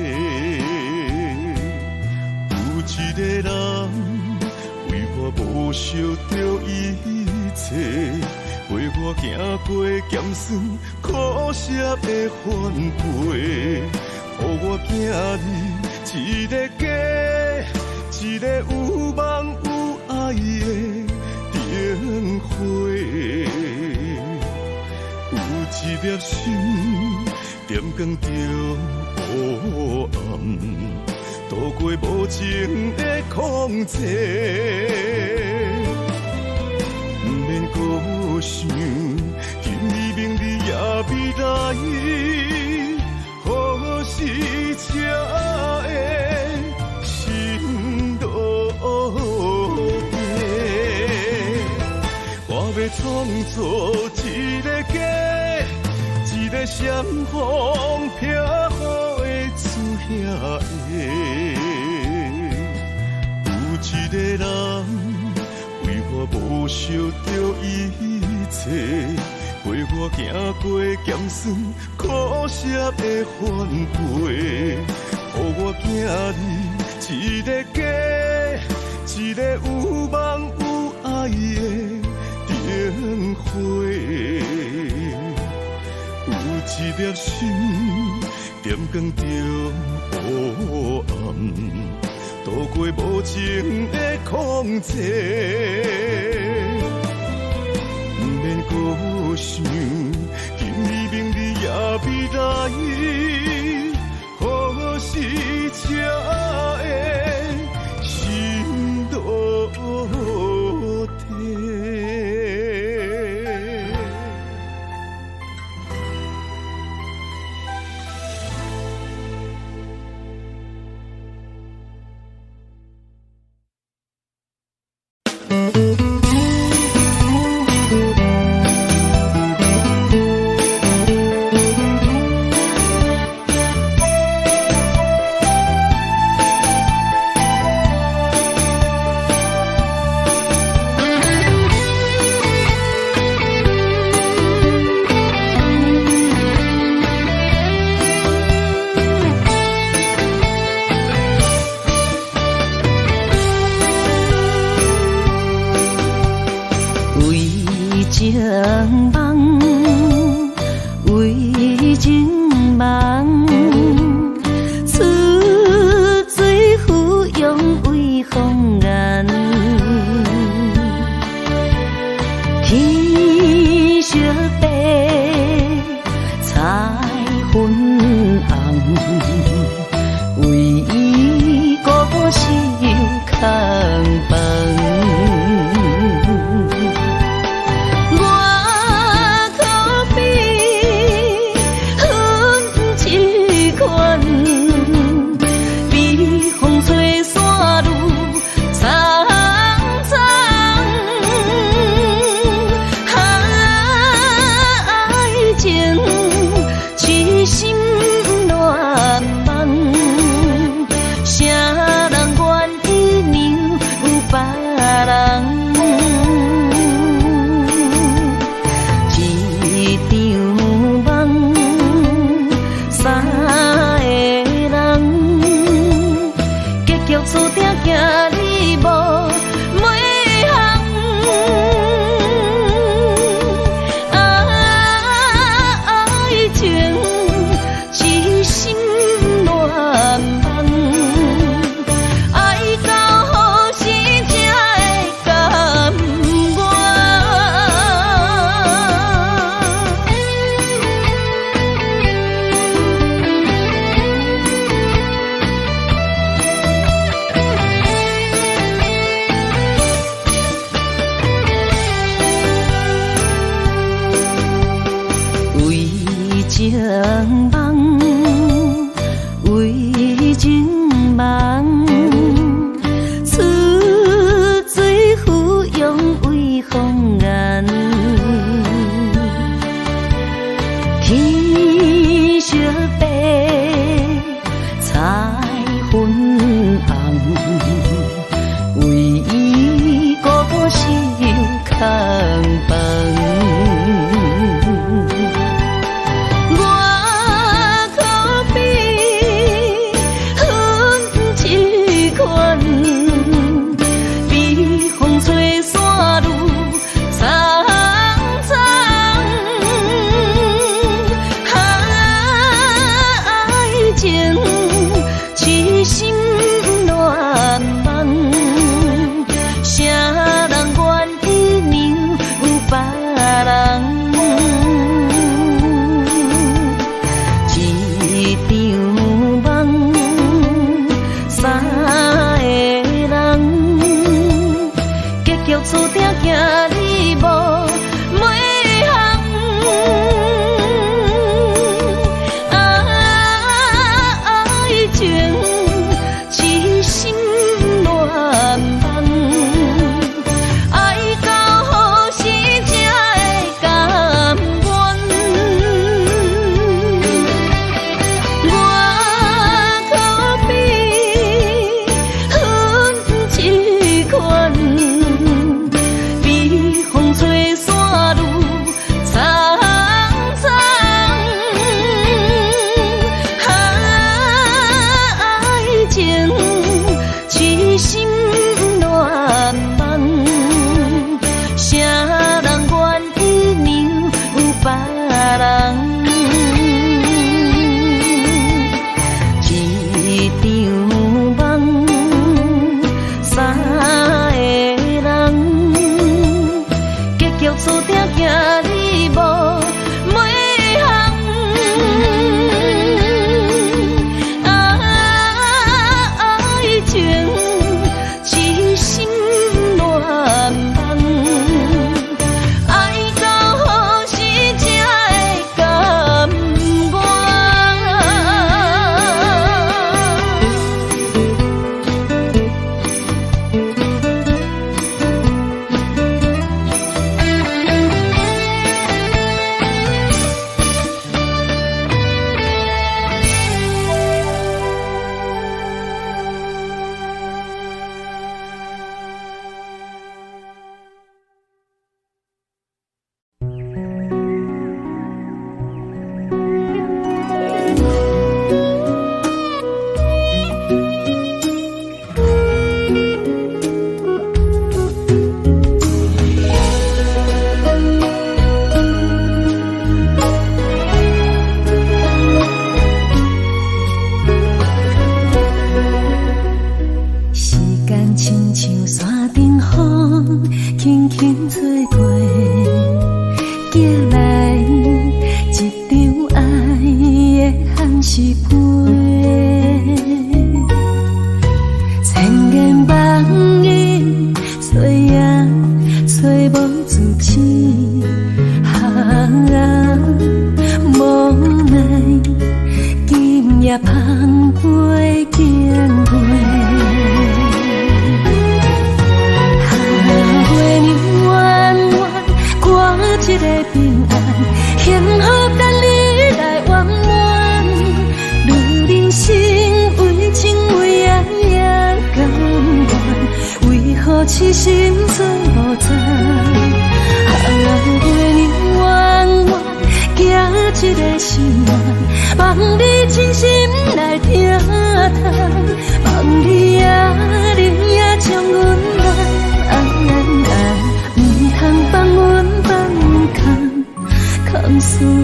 有一个人。为我无惜着一切，陪我行过咸酸苦涩的反背，予我囝儿一个家，一个有梦有爱的灯火，有一粒心点光着黑暗。度过无情的空劫，不免搁想，今日明日也未来，何时才会心落地？我要创造一个家，一个闪风飘雨的厝遐的，有一个人为我无惜着一切，陪我行过咸酸苦涩的反背，予我囝儿一个家，一个有梦有爱的灯火，有一粒心点光中黑暗，度过无情的空寂。不免搁想，今日明日也未来，何时才会心落地？夜芳菲经过，月娘圆圆，挂一个平安，幸福等你来圆满。如人生为情为爱也甘愿，为何痴心做无知？月娘圆圆，行一个心愿，望你真心来听谈，望你也能也将阮爱，唔通放阮放空思恋。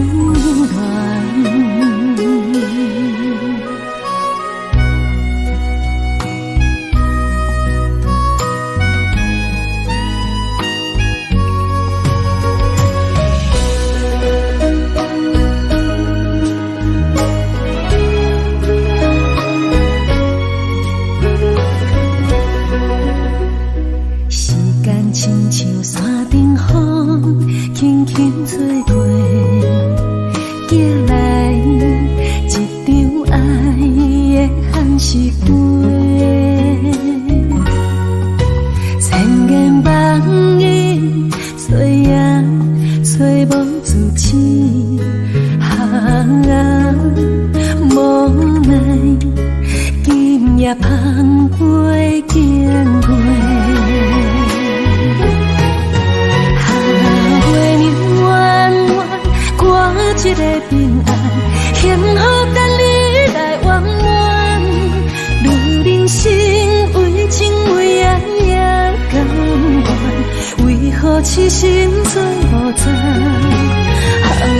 痴心做无知，月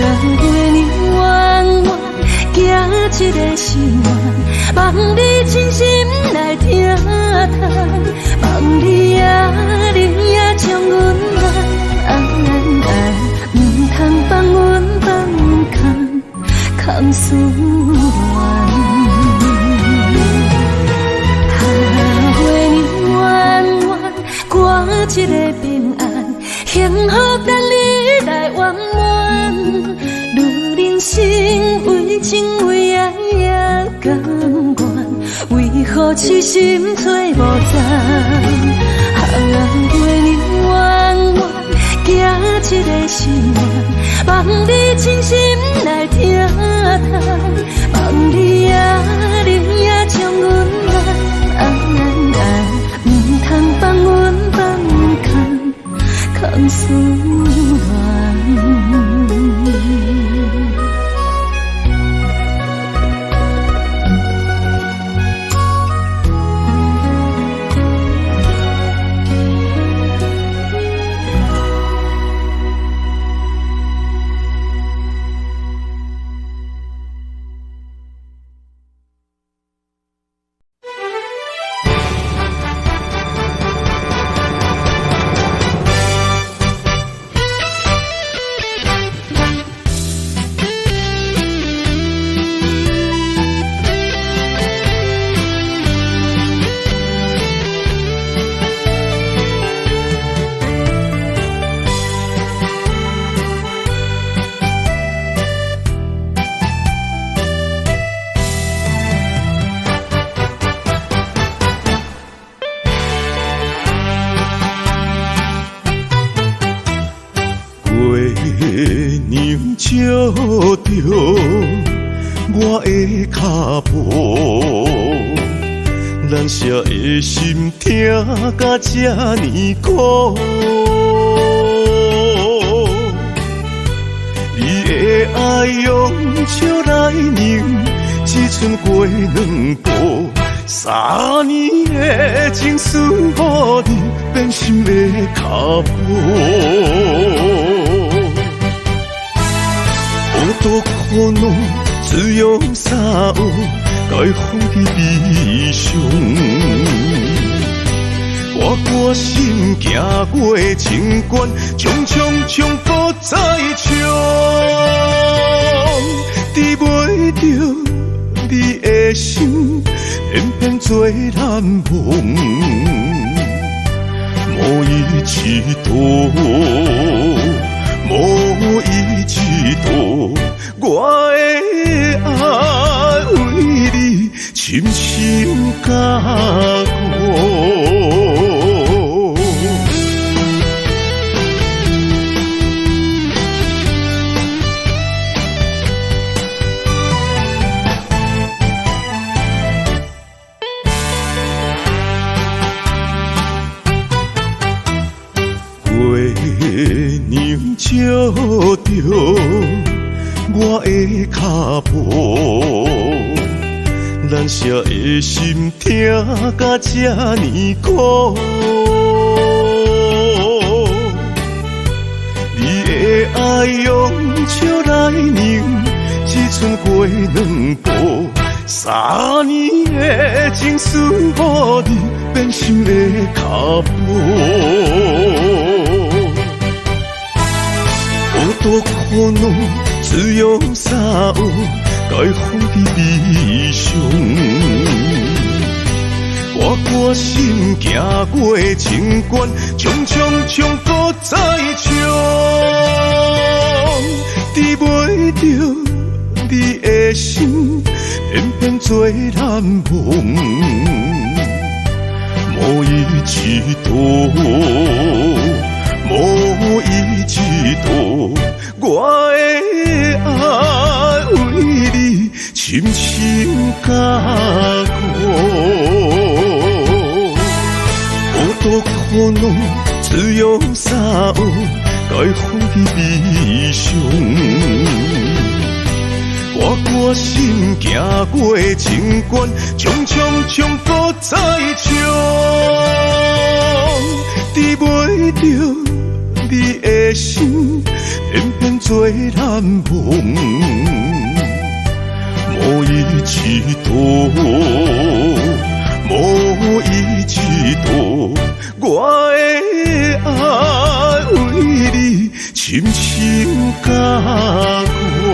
娘圆圆，行一个心愿，望你真心来听谈，望你也能也将阮爱，唔通放阮放空思恋。月娘圆圆，挂一个平安。幸福等你来圆满，如人生为情为爱也甘愿，为何痴心做无知？月娘圆圆，行一个心愿，望你真心来听谈，望你也能也将阮爱，唔通放阮放空思恋。月娘照着我的脚步，咱舍的心痛甲这呢苦。你的爱用笑来凝，只剩过两步。3年的情思，予你变心的脚步。好多苦恼，只用三有，该放伫悲伤。我决心行过情关，冲冲冲不再冲，治袂着你的心，偏偏做难忘。无伊一度，无伊一度，我的爱为深深甲我。月亮照着我的脚步，难舍的心痛甲这呢苦。你的爱用笑来凝，只剩过两步。3年的情思，予你变心的脚步。孤独苦恼，只有三有，该放弃理想。我决心行过情关，冲冲冲，搁再冲，治袂着你的心，偏偏做难忘，无伊一度。无伊一度，我的爱为你深深甲我。孤独苦恼，只有三有，该放弃理想。我决心行过情关，冲冲冲，搁再冲，治袂着你的心，偏偏做难忘，无伊一度，无伊一度，我的爱为你深深甲我。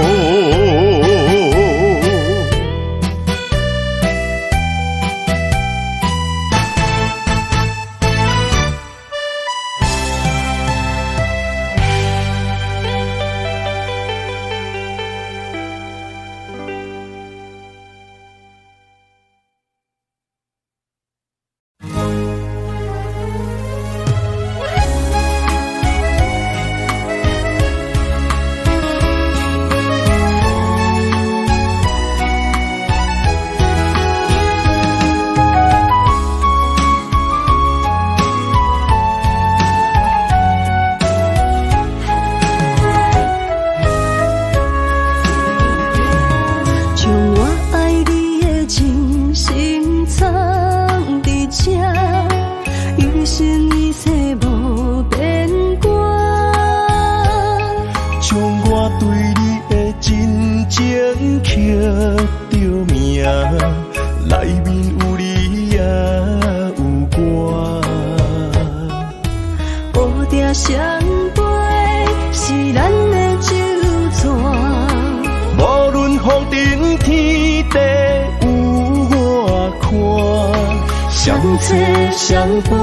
相陪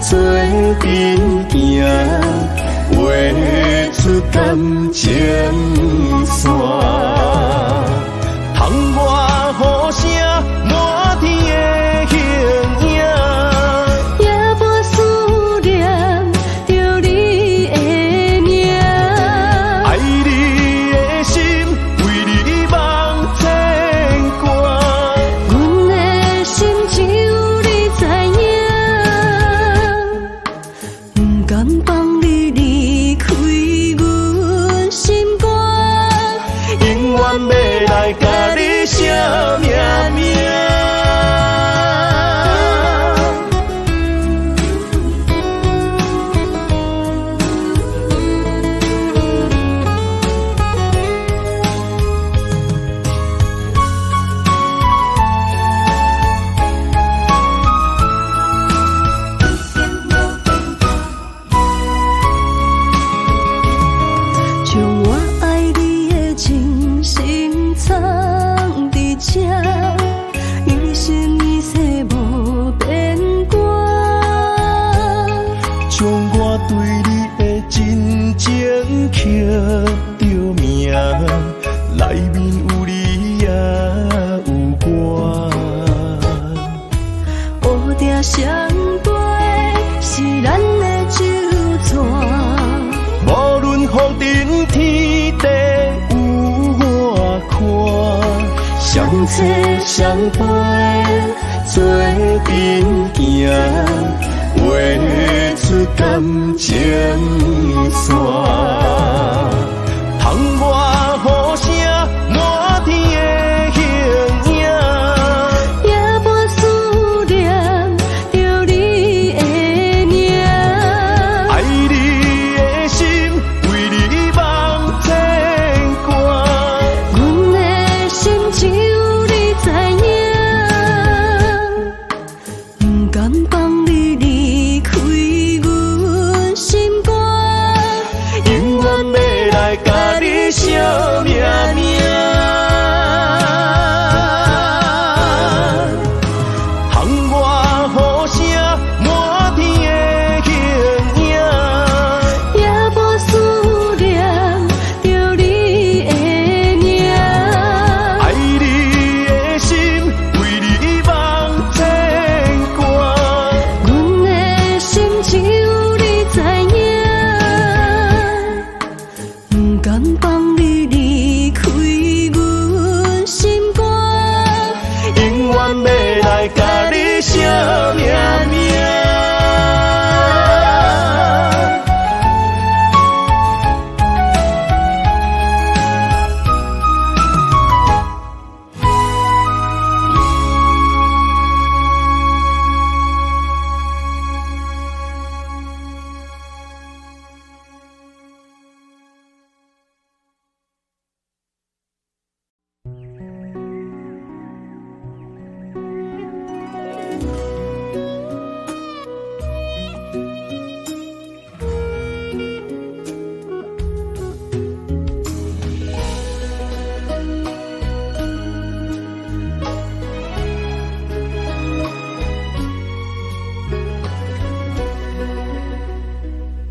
做阵行，画出感情线。窗外雨声，满天的形影，夜半思念着你的名。爱你的心，为你梦牵挂。阮的心只有你知影，不甘放你离开阮心肝，永远要来甲你写命名。切相陪，做阵行，画出感情线。窗外雨声，满天的形影，也无思念着你的名。爱你的心，为你梦牵挂。阮的心只有你知影，不甘放你离开阮心肝，永远要来甲你相命命。窗外雨声，满天的形影，也无思念着你的名。爱你的心，为你梦牵挂。阮的心只有你知影，不甘放你离开阮心肝，永远要来甲你相命命。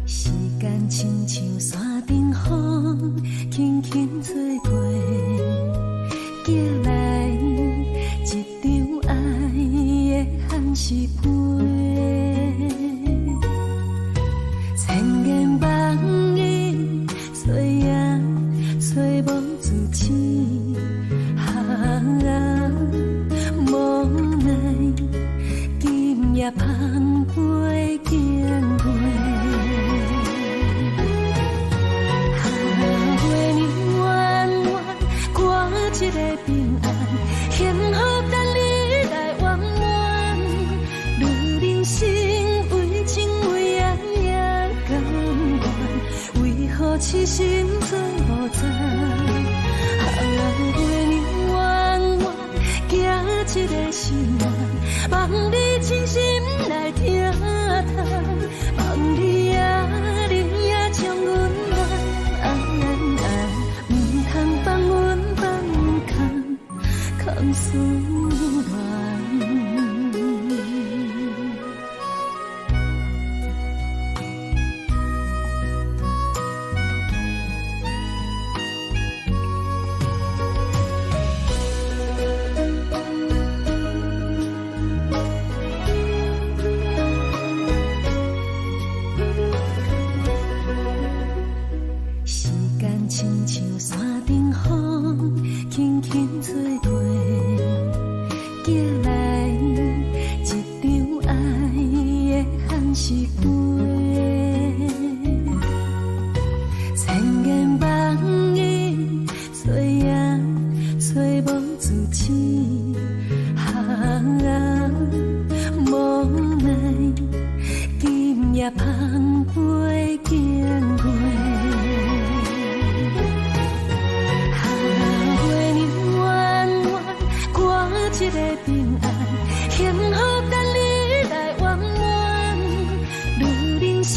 时间亲像山顶风，轻轻吹过，寄来一张爱的限时批。千言万语，吹也吹无自持，无奈今夜盼袂见过。一个平安，幸福等你来圆满。女人心为情为爱也甘愿，为何痴心做无知？陪你弯弯，行一个心愿，望你真心来听谈，望你也将阮爱，唔通放阮空思恋。时间亲像山顶风，轻轻吹过，寄来一张爱的限时批。千言万语，吹也吹无自持，无奈今夜盼袂见过。一个平安，幸福等你来圆满。女人心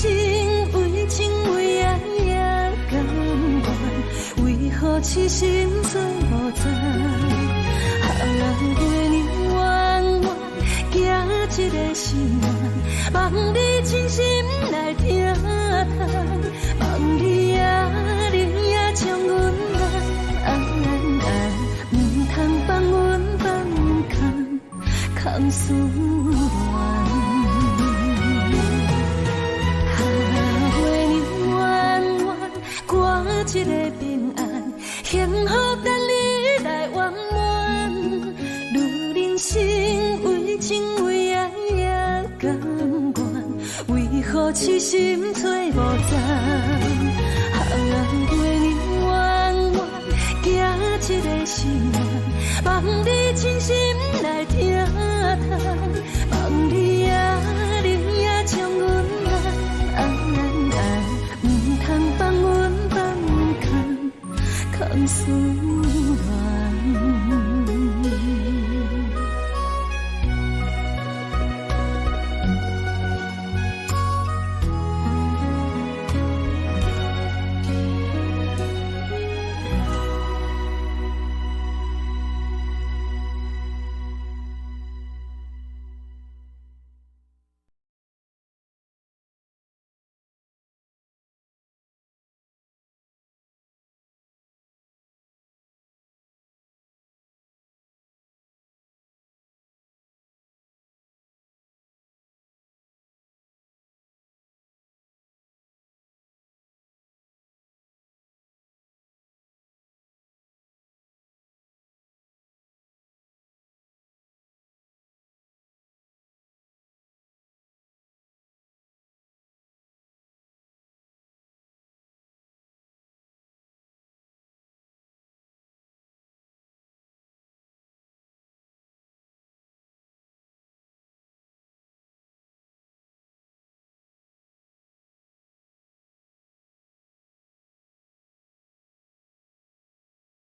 为情为爱也甘愿，为何痴心做无知？陪你弯弯，行一个心愿，望你真心来听谈，望你也将阮爱，唔通放阮空思恋。陪你弯弯，过一个平安，幸福等你来圆满。情为爱也甘愿，为何痴心做无赞？陪你弯弯，行一个心愿，望你真心。